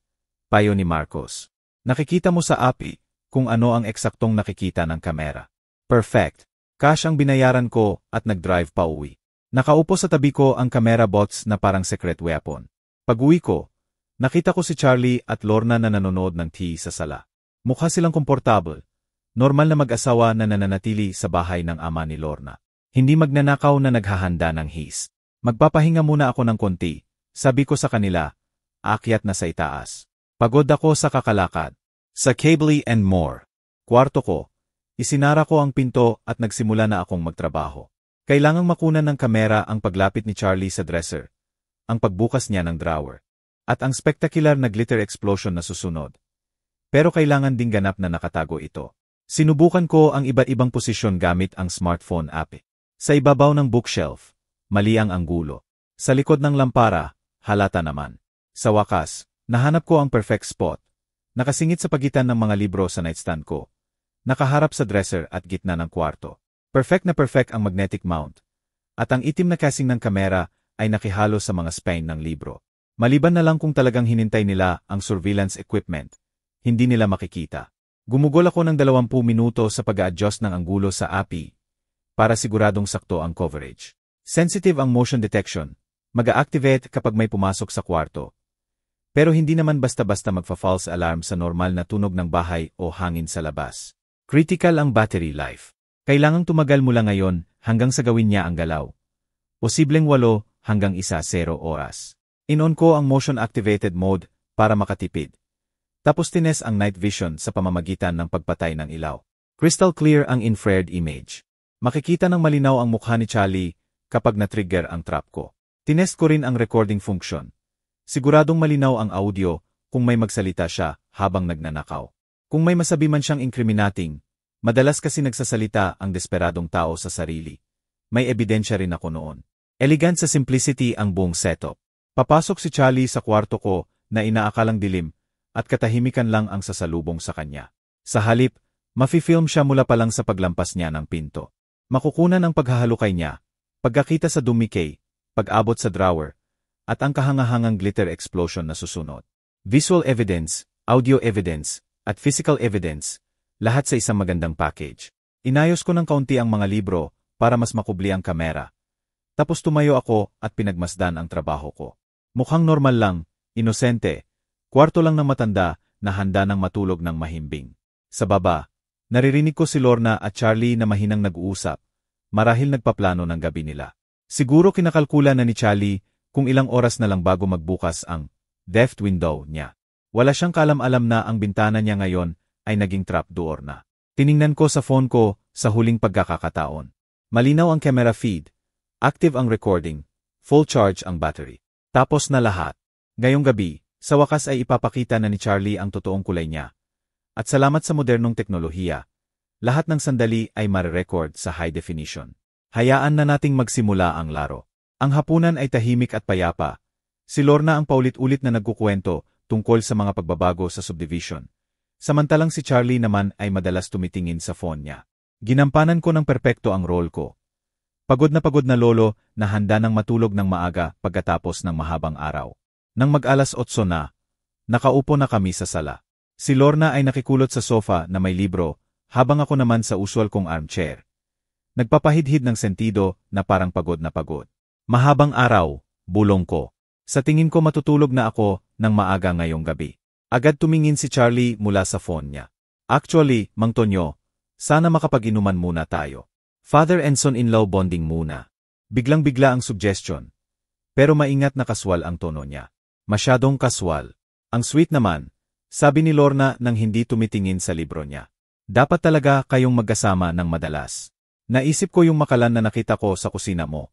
Payo ni Marcos. Nakikita mo sa API kung ano ang eksaktong nakikita ng kamera. Perfect. Cash ang binayaran ko at nag-drive pa uwi. Nakaupo sa tabi ko ang camera bots na parang secret weapon. Pag-uwi ko, nakita ko si Charlie at Lorna na nanonood ng tea sa sala. Mukha silang komportable. Normal na mag-asawa na nananatili sa bahay ng ama ni Lorna. Hindi magnanakaw na naghahanda ng his. Magpapahinga muna ako ng konti. Sabi ko sa kanila, aakyat na sa itaas. Pagod ako sa kakalakad. Sa cable and more. Kwarto ko. Isinara ko ang pinto at nagsimula na akong magtrabaho. Kailangang makunan ng kamera ang paglapit ni Charlie sa dresser, ang pagbukas niya ng drawer, at ang spectacular na glitter explosion na susunod. Pero kailangan ding ganap na nakatago ito. Sinubukan ko ang iba't ibang posisyon gamit ang smartphone app. Sa ibabaw ng bookshelf, mali ang anggulo. Sa likod ng lampara, halata naman. Sa wakas, nahanap ko ang perfect spot. Nakasingit sa pagitan ng mga libro sa nightstand ko. Nakaharap sa dresser at gitna ng kwarto. Perfect na perfect ang magnetic mount. At ang itim na casing ng kamera ay nakihalo sa mga spine ng libro. Maliban na lang kung talagang hinintay nila ang surveillance equipment, hindi nila makikita. Gumugol ako ng 20 minuto sa pag-a-adjust ng anggulo sa API para siguradong sakto ang coverage. Sensitive ang motion detection, mag-a-activate kapag may pumasok sa kwarto. Pero hindi naman basta-basta magfa-false alarm sa normal na tunog ng bahay o hangin sa labas. Critical ang battery life. Kailangang tumagal mula ngayon hanggang sa gawin niya ang galaw. Posibleng 8 hanggang 10 oras. In-on ko ang motion-activated mode para makatipid. Tapos tines ang night vision sa pamamagitan ng pagpatay ng ilaw. Crystal clear ang infrared image. Makikita ng malinaw ang mukha ni Charlie kapag na-trigger ang trap ko. Tinest ko rin ang recording function. Siguradong malinaw ang audio kung may magsalita siya habang nagnanakaw. Kung may masabi man siyang incriminating, madalas kasi nagsasalita ang desperadong tao sa sarili. May ebidensya rin ako noon. Elegant sa simplicity ang buong setup. Papasok si Charlie sa kwarto ko na inaakalang dilim at katahimikan lang ang sasalubong sa kanya. Sa halip, mafi-film siya mula pa lang sa paglampas niya ng pinto. Makukunan ang paghahalukay niya, pagkakita sa dumikay, pag-abot sa drawer, at ang kahangahangang glitter explosion na susunod. Visual evidence, audio evidence, at physical evidence, lahat sa isang magandang package. Inayos ko ng kaunti ang mga libro para mas makubli ang kamera. Tapos tumayo ako at pinagmasdan ang trabaho ko. Mukhang normal lang, inosente, kwarto lang ng matanda na handa ng matulog ng mahimbing. Sa baba, naririnig ko si Lorna at Charlie na mahinang nag-uusap, marahil nagpaplano ng gabi nila. Siguro kinakalkula na ni Charlie kung ilang oras na lang bago magbukas ang deft window niya. Wala siyang kaalam-alam na ang bintana niya ngayon ay naging trapdoor na. Tiningnan ko sa phone ko sa huling pagkakataon. Malinaw ang camera feed, active ang recording, full charge ang battery. Tapos na lahat. Ngayong gabi, sa wakas ay ipapakita na ni Charlie ang totoong kulay niya. At salamat sa modernong teknolohiya, lahat ng sandali ay marirecord sa high definition. Hayaan na nating magsimula ang laro. Ang hapunan ay tahimik at payapa. Si Lorna ang paulit-ulit na nagkukwento tungkol sa mga pagbabago sa subdivision. Samantalang si Charlie naman ay madalas tumitingin sa phone niya. Ginampanan ko ng perpekto ang role ko. Pagod na lolo na handa ng matulog ng maaga pagkatapos ng mahabang araw. Nang mag-alas 8 na, nakaupo na kami sa sala. Si Lorna ay nakikulot sa sofa na may libro, habang ako naman sa usual kong armchair. Nagpapahidhid ng sentido na parang pagod na pagod. Mahabang araw, bulong ko. Sa tingin ko matutulog na ako ng maaga ngayong gabi. Agad tumingin si Charlie mula sa phone niya. Actually, Mang Tonyo, sana makapag-inuman muna tayo. Father and son-in-law bonding muna. Biglang-bigla ang suggestion. Pero maingat na kaswal ang tono niya. Masyadong kaswal. Ang sweet naman, sabi ni Lorna nang hindi tumitingin sa libro niya. Dapat talaga kayong magkasama ng madalas. Naisip ko yung makalan na nakita ko sa kusina mo.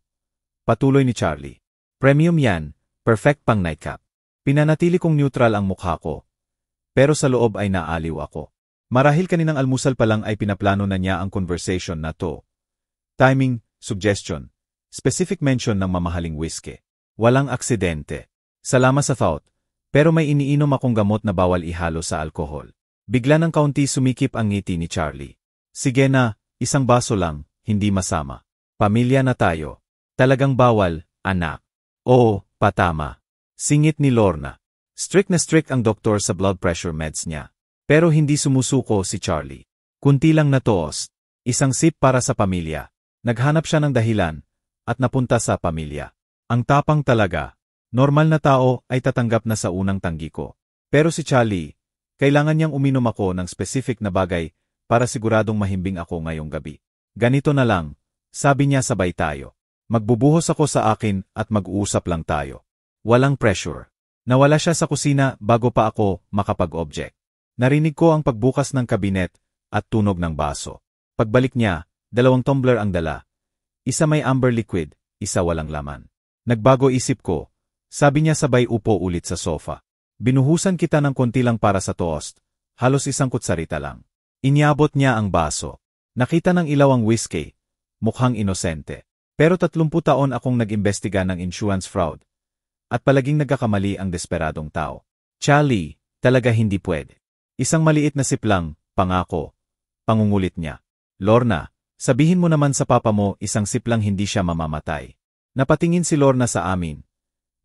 Patuloy ni Charlie. Premium yan, perfect pang nightcap. Pinanatili kong neutral ang mukha ko. Pero sa loob ay naaliw ako. Marahil kaninang almusal pa lang ay pinaplano na niya ang conversation na to. Timing, suggestion, specific mention ng mamahaling whiskey. Walang aksidente. Salamat sa thought, pero may iniinom akong gamot na bawal ihalo sa alkohol. Bigla ng kaunti sumikip ang ngiti ni Charlie. Sige na, isang baso lang, hindi masama. Pamilya na tayo. Talagang bawal, anak. Oo, patama. Singit ni Lorna. Strict na strict ang doktor sa blood pressure meds niya. Pero hindi sumusuko si Charlie. Kunti lang na toast. Isang sip para sa pamilya. Naghanap siya ng dahilan, at napunta sa pamilya. Ang tapang talaga. Normal na tao ay tatanggap na sa unang tanggi ko. Pero si Charlie, kailangan niyang uminom ako ng specific na bagay para siguradong mahimbing ako ngayong gabi. Ganito na lang, sabi niya sabay tayo. Magbubuhos ako sa akin at mag-uusap lang tayo. Walang pressure. Nawala siya sa kusina bago pa ako makapag-object. Narinig ko ang pagbukas ng kabinet at tunog ng baso. Pagbalik niya, 2 tumbler ang dala. Isa may amber liquid, isa walang laman. Nagbago isip ko. Sabi niya sabay upo ulit sa sofa. Binuhusan kita ng konti lang para sa toast, halos isang kutsarita lang. Iniabot niya ang baso. Nakita ng ilaw ang whiskey. Mukhang inosente. Pero 30 taon akong nag-imbestiga ng insurance fraud. At palaging nagkakamali ang desperadong tao. Charlie, talaga hindi pwede. Isang maliit na sip lang, pangako. Pangungulit niya. Lorna, sabihin mo naman sa papa mo isang sip lang hindi siya mamamatay. Napatingin si Lorna sa amin.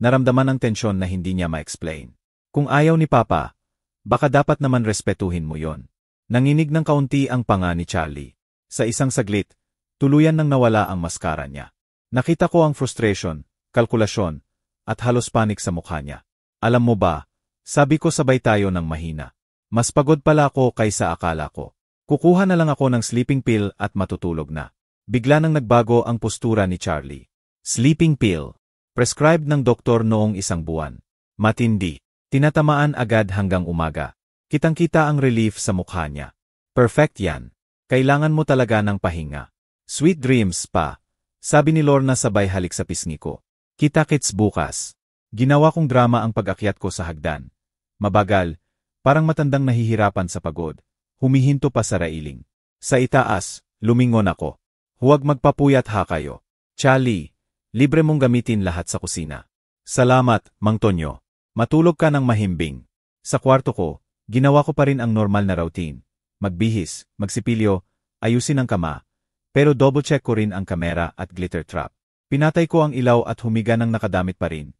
Naramdaman ang tensyon na hindi niya ma-explain. Kung ayaw ni Papa, baka dapat naman respetuhin mo yon. Nanginig ng kaunti ang panga ni Charlie. Sa isang saglit, tuluyan nang nawala ang maskara niya. Nakita ko ang frustration, kalkulasyon, at halos panik sa mukha niya. Alam mo ba, sabi ko sabay tayo ng mahina. Mas pagod pala ako kaysa akala ko. Kukuha na lang ako ng sleeping pill at matutulog na. Bigla nang nagbago ang postura ni Charlie. Sleeping pill. Prescribed ng doktor noong 1 buwan. Matindi. Tinatamaan agad hanggang umaga. Kitang-kita ang relief sa mukha niya. Perfect yan. Kailangan mo talaga ng pahinga. Sweet dreams pa. Sabi ni Lorna sabay halik sa pisngi ko. Kita-kits bukas. Ginawa kong drama ang pag-akyat ko sa hagdan. Mabagal, parang matandang nahihirapan sa pagod. Humihinto pa sa railing. Sa itaas, lumingon ako. Huwag magpapuyat ha kayo. Charlie. Libre mong gamitin lahat sa kusina. Salamat, Mang Tonyo. Matulog ka ng mahimbing. Sa kwarto ko, ginawa ko pa rin ang normal na routine. Magbihis, magsipilyo, ayusin ang kama. Pero double-check ko rin ang kamera at glitter trap. Pinatay ko ang ilaw at humiga ng nakadamit pa rin.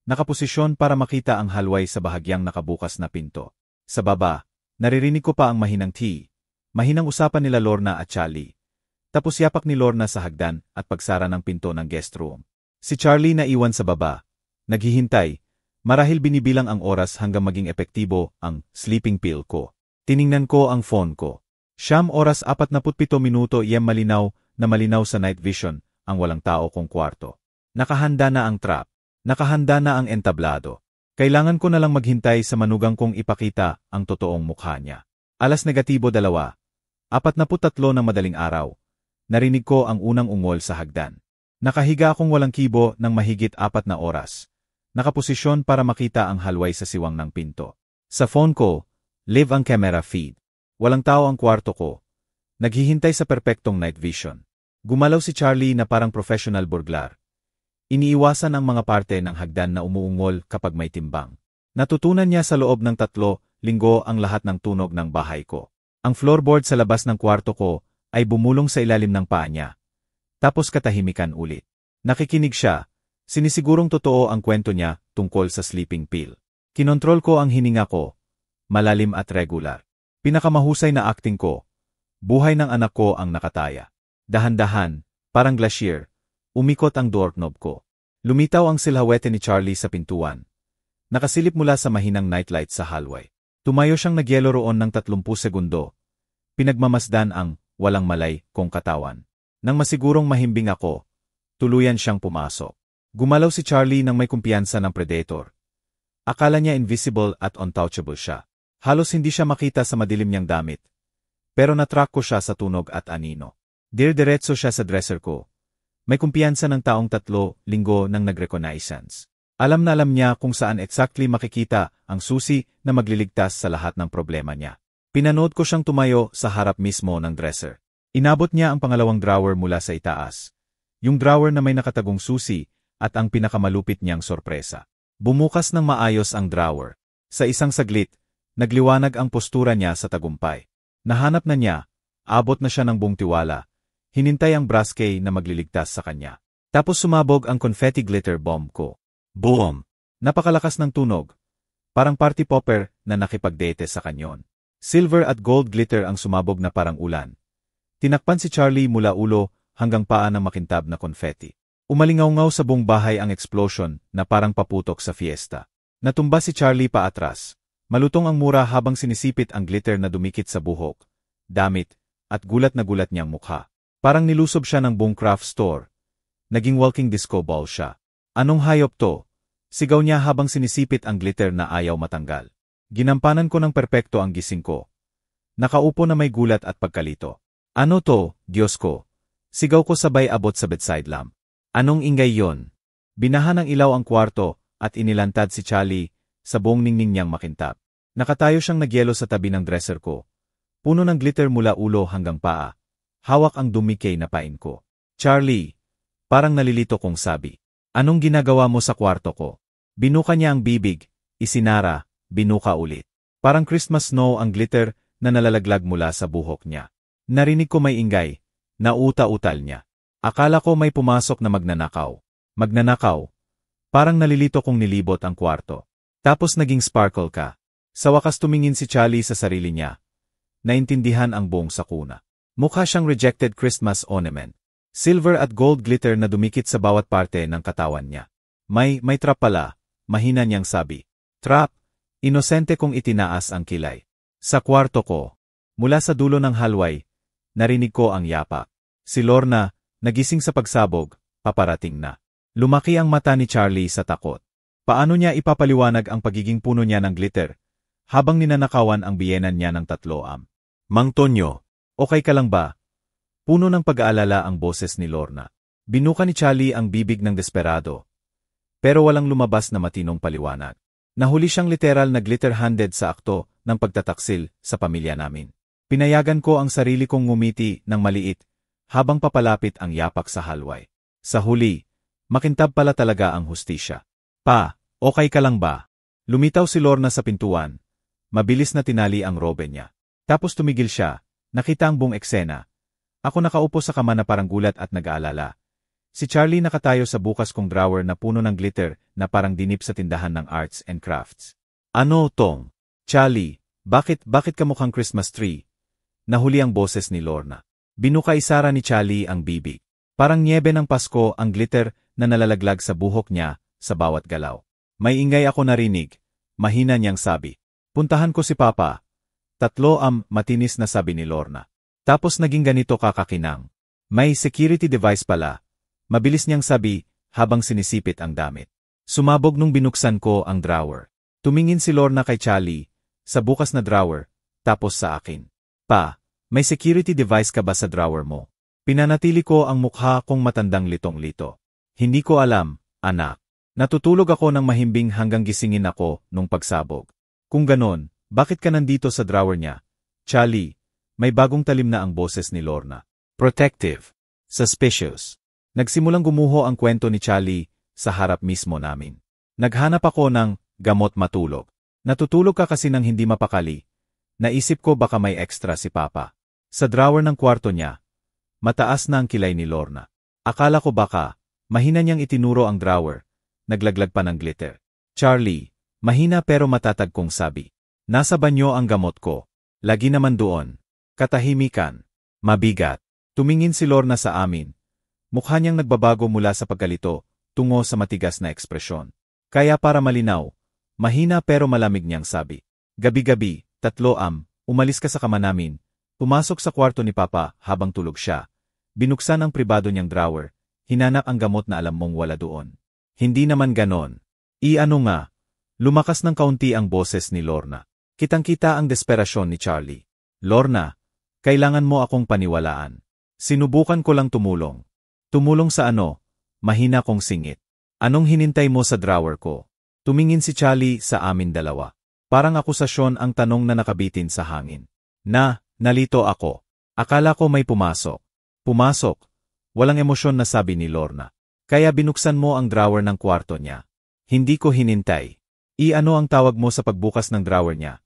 Nakaposisyon para makita ang halway sa bahagyang nakabukas na pinto. Sa baba, naririnig ko pa ang mahinang tea. Mahinang usapan nila Lorna at Charlie. Tapos yapak ni Lorna sa hagdan at pagsara ng pinto ng guest room. Si Charlie na iwan sa baba. Naghihintay. Marahil binibilang ang oras hanggang maging epektibo ang sleeping pill ko. Tiningnan ko ang phone ko. 9:47 minuto malinaw na malinaw sa night vision ang walang tao kong kwarto. Nakahanda na ang trap. Nakahanda na ang entablado. Kailangan ko na lang maghintay sa manugang kong ipakita ang totoong mukha niya. 2:43 ng madaling araw. Narinig ko ang unang ungol sa hagdan. Nakahiga akong walang kibo ng mahigit 4 na oras. Nakaposisyon para makita ang halway sa siwang ng pinto. Sa phone ko, live ang camera feed. Walang tao ang kwarto ko. Naghihintay sa perpektong night vision. Gumalaw si Charlie na parang professional burglar. Iniiwasan ang mga parte ng hagdan na umuungol kapag may timbang. Natutunan niya sa loob ng 3 linggo ang lahat ng tunog ng bahay ko. Ang floorboard sa labas ng kwarto ko ay bumulong sa ilalim ng paa niya. Tapos katahimikan ulit. Nakikinig siya. Sinisigurong totoo ang kwento niya tungkol sa sleeping pill. Kinontrol ko ang hininga ko. Malalim at regular. Pinakamahusay na acting ko. Buhay ng anak ko ang nakataya. Dahan-dahan, parang glacier, umikot ang doorknob ko. Lumitaw ang silhouette ni Charlie sa pintuan. Nakasilip mula sa mahinang nightlight sa hallway. Tumayo siyang nagyelo roon ng 30 segundo. Pinagmamasdan ang walang malay kong katawan. Nang masigurong mahimbing ako, tuluyan siyang pumasok. Gumalaw si Charlie nang may kumpiyansa ng predator. Akala niya invisible at untouchable siya. Halos hindi siya makita sa madilim niyang damit. Pero natrack ko siya sa tunog at anino. Dire-diretso siya sa dresser ko. May kumpiyansa ng taong 3 linggo nang nag-reconnaissance. Alam na alam niya kung saan exactly makikita ang susi na magliligtas sa lahat ng problema niya. Pinanood ko siyang tumayo sa harap mismo ng dresser. Inabot niya ang pangalawang drawer mula sa itaas. Yung drawer na may nakatagong susi at ang pinakamalupit niyang sorpresa. Bumukas ng maayos ang drawer. Sa isang saglit, nagliwanag ang postura niya sa tagumpay. Nahanap na niya, abot na siya ng buong tiwala. Hinintay ang brass key na magliligtas sa kanya. Tapos sumabog ang confetti glitter bomb ko. Boom! Napakalakas ng tunog. Parang party popper na nakipagdate sa kanyon. Silver at gold glitter ang sumabog na parang ulan. Tinakpan si Charlie mula ulo hanggang paa ng makintab na confetti. Umalingaw-ngaw sa buong bahay ang explosion na parang paputok sa fiesta. Natumba si Charlie paatras. Malutong ang mura habang sinisipit ang glitter na dumikit sa buhok, damit, at gulat na gulat niyang mukha. Parang nilusob siya ng buong craft store. Naging walking disco ball siya. Anong hayop to? Sigaw niya habang sinisipit ang glitter na ayaw matanggal. Ginampanan ko ng perpekto ang gising ko. Nakaupo na may gulat at pagkalito. Ano to, Diyos ko? Sigaw ko sabay abot sa bedside lamp. Anong ingay yon? Binahan ng ilaw ang kwarto at inilantad si Charlie sa buong ningning niyang makintab. Nakatayo siyang nagyelo sa tabi ng dresser ko. Puno ng glitter mula ulo hanggang paa. Hawak ang dumikay na pain ko. Charlie, parang nalilito kong sabi. Anong ginagawa mo sa kwarto ko? Binuka niya ang bibig, isinara, binuka ulit. Parang Christmas snow ang glitter na nalalaglag mula sa buhok niya. Narinig ko may ingay, nauta-utal niya. Akala ko may pumasok na magnanakaw. Magnanakaw? Parang nalilito kong nilibot ang kwarto. Tapos naging sparkle ka. Sa wakas tumingin si Charlie sa sarili niya. Naintindihan ang buong sakuna. Mukha siyang rejected Christmas ornament. Silver at gold glitter na dumikit sa bawat parte ng katawan niya. May trap pala, mahina niyang sabi. Trap? Inosente kong itinaas ang kilay. Sa kwarto ko. Mula sa dulo ng halway, narinig ko ang yapak. Si Lorna, nagising sa pagsabog, paparating na. Lumaki ang mata ni Charlie sa takot. Paano niya ipapaliwanag ang pagiging puno niya ng glitter? Habang ninanakawan ang biyenan niya ng 3 Mang Tonyo, okay ka lang ba? Puno ng pag-aalala ang boses ni Lorna. Binuka ni Charlie ang bibig ng desperado. Pero walang lumabas na matinong paliwanag. Nahuli siyang literal na glitter-handed sa akto ng pagtataksil sa pamilya namin. Pinayagan ko ang sarili kong ngumiti ng maliit habang papalapit ang yapak sa halway. Sa huli, makintab pala talaga ang hustisya. Pa, okay ka lang ba? Lumitaw si Lorna sa pintuan. Mabilis na tinali ang robe niya. Tapos tumigil siya, nakita ang buong eksena. Ako nakaupo sa kama na parang gulat at nag-aalala. Si Charlie nakatayo sa bukas kong drawer na puno ng glitter na parang dinip sa tindahan ng arts and crafts. Ano, Tong? Charlie, bakit ka mukhang Christmas tree? Nahuli ang boses ni Lorna. Binuka isara ni Charlie ang bibig. Parang niebe ng Pasko ang glitter na nalalaglag sa buhok niya sa bawat galaw. May ingay ako narinig. Mahina niyang sabi. Puntahan ko si Papa. 3 matinis na sabi ni Lorna. Tapos naging ganito kakakinang. May security device pala. Mabilis niyang sabi habang sinisipit ang damit. Sumabog nung binuksan ko ang drawer. Tumingin si Lorna kay Charlie, sa bukas na drawer, tapos sa akin. Pa, may security device ka ba sa drawer mo? Pinanatili ko ang mukha kong matandang litong-lito. Hindi ko alam, anak. Natutulog ako ng mahimbing hanggang gisingin ako nung pagsabog. Kung ganon, bakit ka nandito sa drawer niya? Charlie, may bagong talim na ang boses ni Lorna. Protective. Suspicious. Nagsimulang gumuho ang kwento ni Charlie sa harap mismo namin. Naghanap ako ng gamot matulog. Natutulog ka kasi nang hindi mapakali. Naisip ko baka may extra si Papa. Sa drawer ng kwarto niya, mataas na ang kilay ni Lorna. Akala ko baka, mahina niyang itinuro ang drawer. Naglaglag pa ng glitter. Charlie, mahina pero matatag kong sabi. Nasa banyo ang gamot ko. Lagi naman doon. Katahimikan. Mabigat. Tumingin si Lorna sa amin. Mukha niyang nagbabago mula sa pagkalito, tungo sa matigas na ekspresyon. Kaya para malinaw, mahina pero malamig niyang sabi. Gabi-gabi, 3 umalis ka sa kama namin. Pumasok sa kwarto ni Papa habang tulog siya. Binuksan ang pribado niyang drawer. Hinanap ang gamot na alam mong wala doon. Hindi naman ganon. Ano nga? Lumakas ng kaunti ang boses ni Lorna. Kitang-kita ang desperasyon ni Charlie. Lorna, kailangan mo akong paniwalaan. Sinubukan ko lang tumulong. Tumulong sa ano? Mahina kong singit. Anong hinintay mo sa drawer ko? Tumingin si Charlie sa amin dalawa. Parang akusasyon ang tanong na nakabitin sa hangin. Nalito ako. Akala ko may pumasok. Pumasok? Walang emosyon na sabi ni Lorna. Kaya binuksan mo ang drawer ng kwarto niya. Hindi ko hinintay. Ano ang tawag mo sa pagbukas ng drawer niya?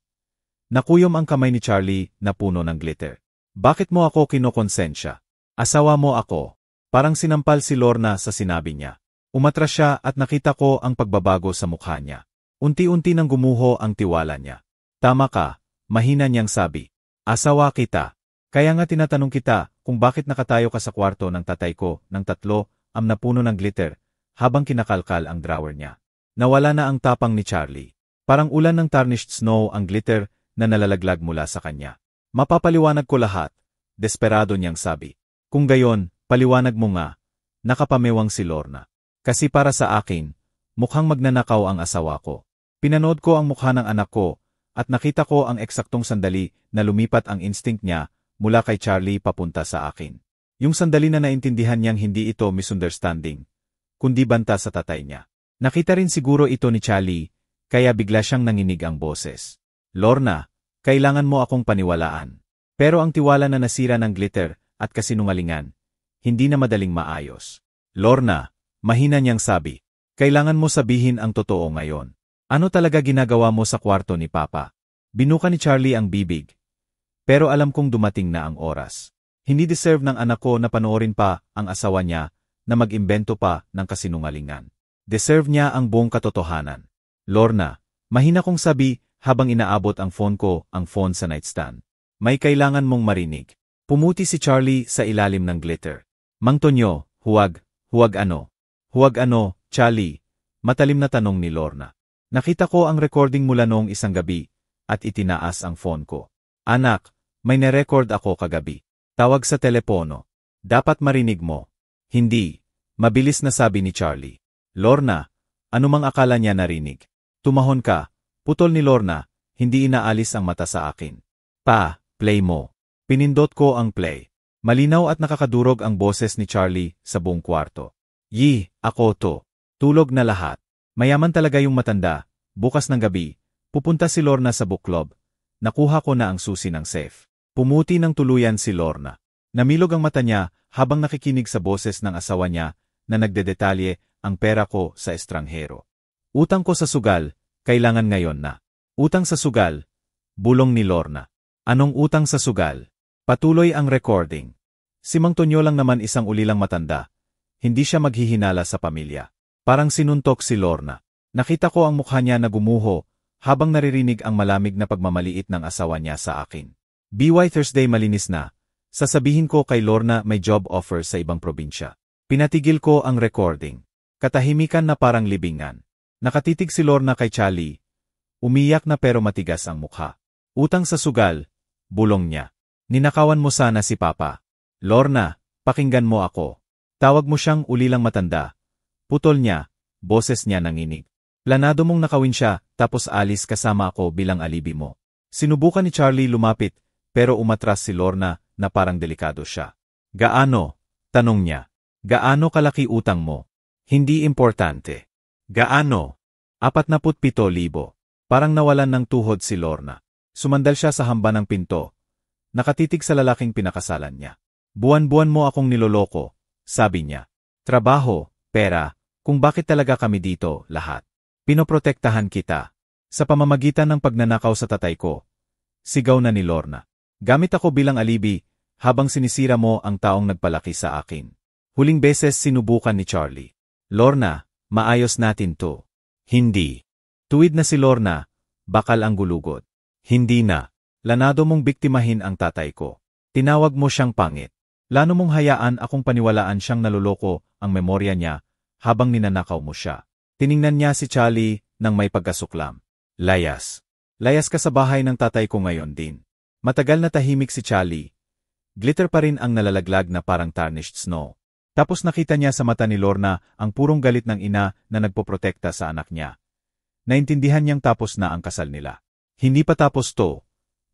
Nakuyom ang kamay ni Charlie na puno ng glitter. Bakit mo ako kinokonsensya? Asawa mo ako. Parang sinampal si Lorna sa sinabi niya. Umatras siya at nakita ko ang pagbabago sa mukha niya. Unti-unti nang gumuho ang tiwala niya. Tama ka, mahina niyang sabi. Asawa kita. Kaya nga tinatanong kita kung bakit nakatayo ka sa kwarto ng tatay ko ng 3 na puno ng glitter habang kinakalkal ang drawer niya. Nawala na ang tapang ni Charlie. Parang ulan ng tarnished snow ang glitter na nalalaglag mula sa kanya. Mapapaliwanag ko lahat, desperado niyang sabi. Kung gayon, paliwanag mo nga, nakapamewang si Lorna. Kasi para sa akin, mukhang magnanakaw ang asawa ko. Pinanood ko ang mukha ng anak ko at nakita ko ang eksaktong sandali na lumipat ang instinct niya mula kay Charlie papunta sa akin. Yung sandali na naintindihan niyang hindi ito misunderstanding, kundi banta sa tatay niya. Nakita rin siguro ito ni Charlie, kaya bigla siyang nanginig ang boses. Lorna, kailangan mo akong paniwalaan. Pero ang tiwala na nasira ng glitter at kasinungalingan, hindi na madaling maayos. Lorna, mahina niyang sabi, kailangan mo sabihin ang totoo ngayon. Ano talaga ginagawa mo sa kwarto ni Papa? Binuka ni Charlie ang bibig. Pero alam kong dumating na ang oras. Hindi deserve ng anak ko na panoorin pa ang asawa niya na mag-imbento pa ng kasinungalingan. Deserve niya ang buong katotohanan. Lorna, mahina kong sabi habang inaabot ang phone sa nightstand. May kailangan mong marinig. Pumuti si Charlie sa ilalim ng glitter. Mang Tonyo, huwag ano? Huwag ano, Charlie? Matalim na tanong ni Lorna. Nakita ko ang recording mula noong isang gabi at itinaas ang phone ko. Anak, may nerecord ako kagabi. Tawag sa telepono. Dapat marinig mo. Hindi. Mabilis na sabi ni Charlie. Lorna, anumang akala niya narinig. Tumahon ka. Putol ni Lorna, hindi inaalis ang mata sa akin. Pa, play mo. Pinindot ko ang play. Malinaw at nakakadurog ang boses ni Charlie sa buong kwarto. Yi, ako to. Tulog na lahat. Mayaman talaga yung matanda. Bukas ng gabi, pupunta si Lorna sa book club. Nakuha ko na ang susi ng safe. Pumuti ng tuluyan si Lorna. Namilog ang mata niya habang nakikinig sa boses ng asawa niya na nagdedetalye ang pera ko sa estranghero. Utang ko sa sugal, kailangan ngayon na. Utang sa sugal, bulong ni Lorna. Anong utang sa sugal? Patuloy ang recording. Si Mang Tonyo lang naman isang ulilang matanda. Hindi siya maghihinala sa pamilya. Parang sinuntok si Lorna. Nakita ko ang mukha niya na gumuho habang naririnig ang malamig na pagmamaliit ng asawa niya sa akin. BY Thursday malinis na. Sasabihin ko kay Lorna may job offer sa ibang probinsya. Pinatigil ko ang recording. Katahimikan na parang libingan. Nakatitig si Lorna kay Charlie. Umiyak na pero matigas ang mukha. Utang sa sugal, bulong niya. Ninakawan mo sana si Papa. Lorna, pakinggan mo ako. Tawag mo siyang ulilang matanda. Putol niya, boses niya nanginig. Planado mong nakawin siya, tapos alis kasama ako bilang alibi mo. Sinubukan ni Charlie lumapit, pero umatras si Lorna na parang delikado siya. Gaano? Tanong niya. Gaano kalaki utang mo? Hindi importante. Gaano? 47,000. Parang nawalan ng tuhod si Lorna. Sumandal siya sa hamba ng pinto. Nakatitig sa lalaking pinakasalan niya. Buwan-buwan mo akong niloloko, sabi niya. Trabaho, pera, kung bakit talaga kami dito, lahat. Pinoprotektahan kita. Sa pamamagitan ng pagnanakaw sa tatay ko. Sigaw na ni Lorna. Gamit ako bilang alibi, habang sinisira mo ang taong nagpalaki sa akin. Huling beses sinubukan ni Charlie. Lorna, maayos natin to. Hindi. Tuwid na si Lorna, bakal ang gulugot. Hindi na. Lanado mong biktimahin ang tatay ko. Tinawag mo siyang pangit. Lano mong hayaan akong paniwalaan siyang naluloko ang memorya niya habang ninanakaw mo siya. Tiningnan niya si Charlie nang may pagkasuklam. Layas. Layas ka sa bahay ng tatay ko ngayon din. Matagal na tahimik si Charlie. Glitter pa rin ang nalalaglag na parang tarnished snow. Tapos nakita niya sa mata ni Lorna ang purong galit ng ina na nagpoprotekta sa anak niya. Naintindihan niyang tapos na ang kasal nila. Hindi pa tapos to.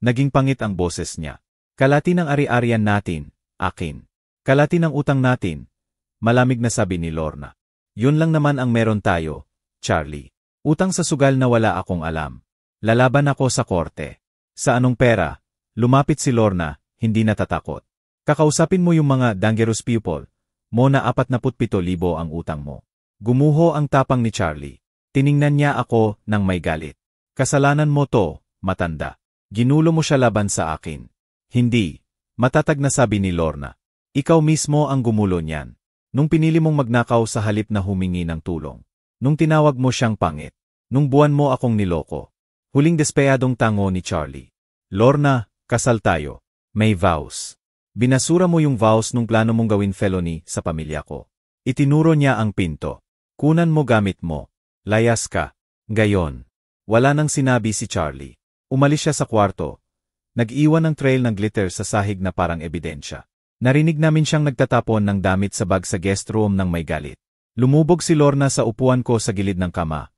Naging pangit ang boses niya. Kalati ng ari-arian natin, akin. Kalati ng utang natin. Malamig na sabi ni Lorna. Yun lang naman ang meron tayo, Charlie. Utang sa sugal na wala akong alam. Lalaban ako sa korte. Sa anong pera? Lumapit si Lorna, hindi natatakot. Kakausapin mo yung mga dangerous people. Mo na 47,000 ang utang mo. Gumuho ang tapang ni Charlie. Tiningnan niya ako nang may galit. Kasalanan mo to, matanda. Ginulo mo siya laban sa akin. Hindi. Matatag na sabi ni Lorna. Ikaw mismo ang gumulo niyan. Nung pinili mong magnakaw sa halip na humingi ng tulong. Nung tinawag mo siyang pangit. Nung buwan mo akong niloko. Huling despeyadong tango ni Charlie. Lorna, kasal tayo. May vows. Binasura mo yung vows nung plano mong gawin felony sa pamilya ko. Itinuro niya ang pinto. Kunan mo gamit mo. Layas ka. Gayon. Wala nang sinabi si Charlie. Umalis siya sa kwarto. Nag-iwan ng trail ng glitter sa sahig na parang ebidensya. Narinig namin siyang nagtatapon ng damit sa bag sa guest room ng may galit. Lumubog si Lorna sa upuan ko sa gilid ng kama.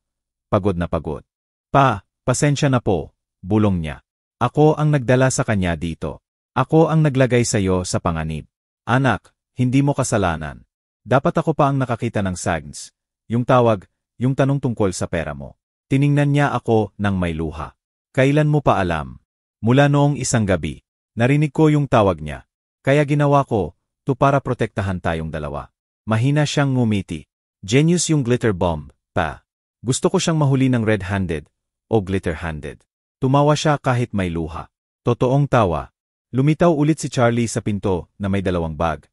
Pagod na pagod. Pa, pasensya na po, bulong niya. Ako ang nagdala sa kanya dito. Ako ang naglagay sa'yo sa panganib. Anak, hindi mo kasalanan. Dapat ako pa ang nakakita ng signs. Yung tawag, yung tanong tungkol sa pera mo. Tiningnan niya ako ng may luha. Kailan mo pa alam? Mula noong isang gabi. Narinig ko yung tawag niya. Kaya ginawa ko, to para protektahan tayong dalawa. Mahina siyang ngumiti. Genius yung glitter bomb, pa. Gusto ko siyang mahuli ng red-handed o glitter-handed. Tumawa siya kahit may luha. Totoong tawa. Lumitaw ulit si Charlie sa pinto na may dalawang bag.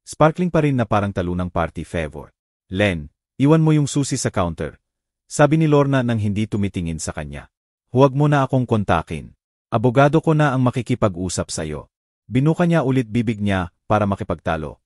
Sparkling pa rin na parang talunang party favor. Len, iwan mo yung susi sa counter. Sabi ni Lorna nang hindi tumitingin sa kanya. Huwag mo na akong kontakin. Abogado ko na ang makikipag-usap sa'yo. Binuka niya ulit bibig niya para makipagtalo.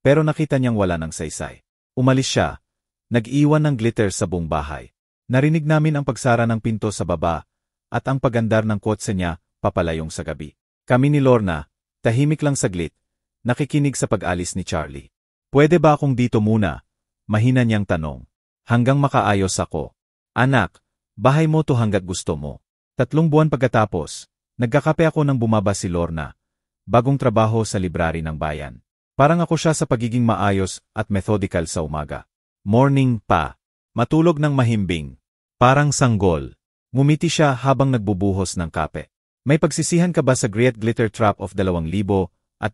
Pero nakita niyang wala ng saysay. Umalis siya. Nag-iwan ng glitter sa buong bahay. Narinig namin ang pagsara ng pinto sa baba at ang pagandar ng kotse niya papalayong sa gabi. Kami ni Lorna, tahimik lang saglit, nakikinig sa pag-alis ni Charlie. Pwede ba akong dito muna? Mahina niyang tanong. Hanggang makaayos ako. Anak, bahay mo to hanggat gusto mo. 3 buwan pagkatapos, nagkakape ako nang bumaba si Lorna. Bagong trabaho sa library ng bayan. Parang ako siya sa pagiging maayos at methodical sa umaga. Morning pa. Matulog ng mahimbing. Parang sanggol. Ngumiti siya habang nagbubuhos ng kape. May pagsisihan ka ba sa Great Glitter Trap of 2025?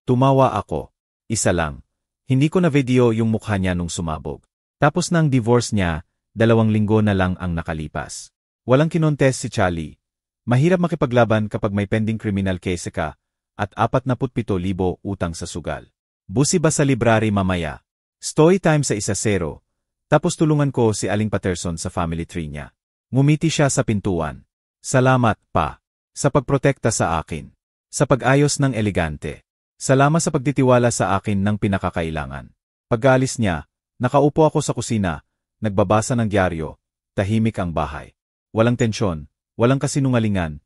Tumawa ako. Isa lang. Hindi ko na video yung mukha niya nung sumabog. Tapos na ang divorce niya, 2 linggo na lang ang nakalipas. Walang kinontes si Charlie. Mahirap makipaglaban kapag may pending criminal case ka at 47,000 utang sa sugal. Busi ba sa library mamaya? Story time sa 1-0. Tapos tulungan ko si Aling Patterson sa family tree niya. Ngumiti siya sa pintuan. Salamat, pa. Sa pagprotekta sa akin. Sa pag-ayos ng elegante. Salamat sa pagtitiwala sa akin ng pinakakailangan. Pag-aalis niya, nakaupo ako sa kusina, nagbabasa ng dyaryo, tahimik ang bahay. Walang tensyon, walang kasinungalingan,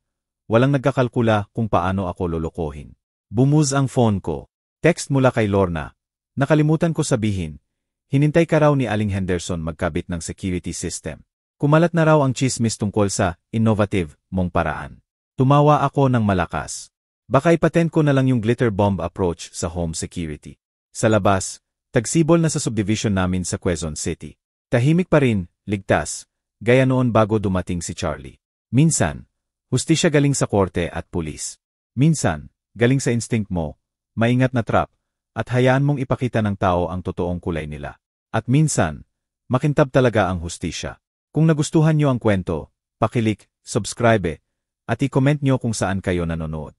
walang nagkakalkula kung paano ako lolokohin. Bumuz ang phone ko. Text mula kay Lorna. Nakalimutan ko sabihin, hinintay ka raw ni Aling Henderson magkabit ng security system. Kumalat na raw ang chismis tungkol sa innovative mong paraan. Tumawa ako ng malakas. Baka ipatent ko na lang yung glitter bomb approach sa home security. Sa labas, tagsibol na sa subdivision namin sa Quezon City. Tahimik pa rin, ligtas, gaya noon bago dumating si Charlie. Minsan, hustisya galing sa korte at pulis. Minsan, galing sa instinct mo, maingat na trap, at hayaan mong ipakita ng tao ang totoong kulay nila. At minsan, makintab talaga ang hustisya. Kung nagustuhan nyo ang kwento, pakilik, subscribe, at i-comment nyo kung saan kayo nanonood.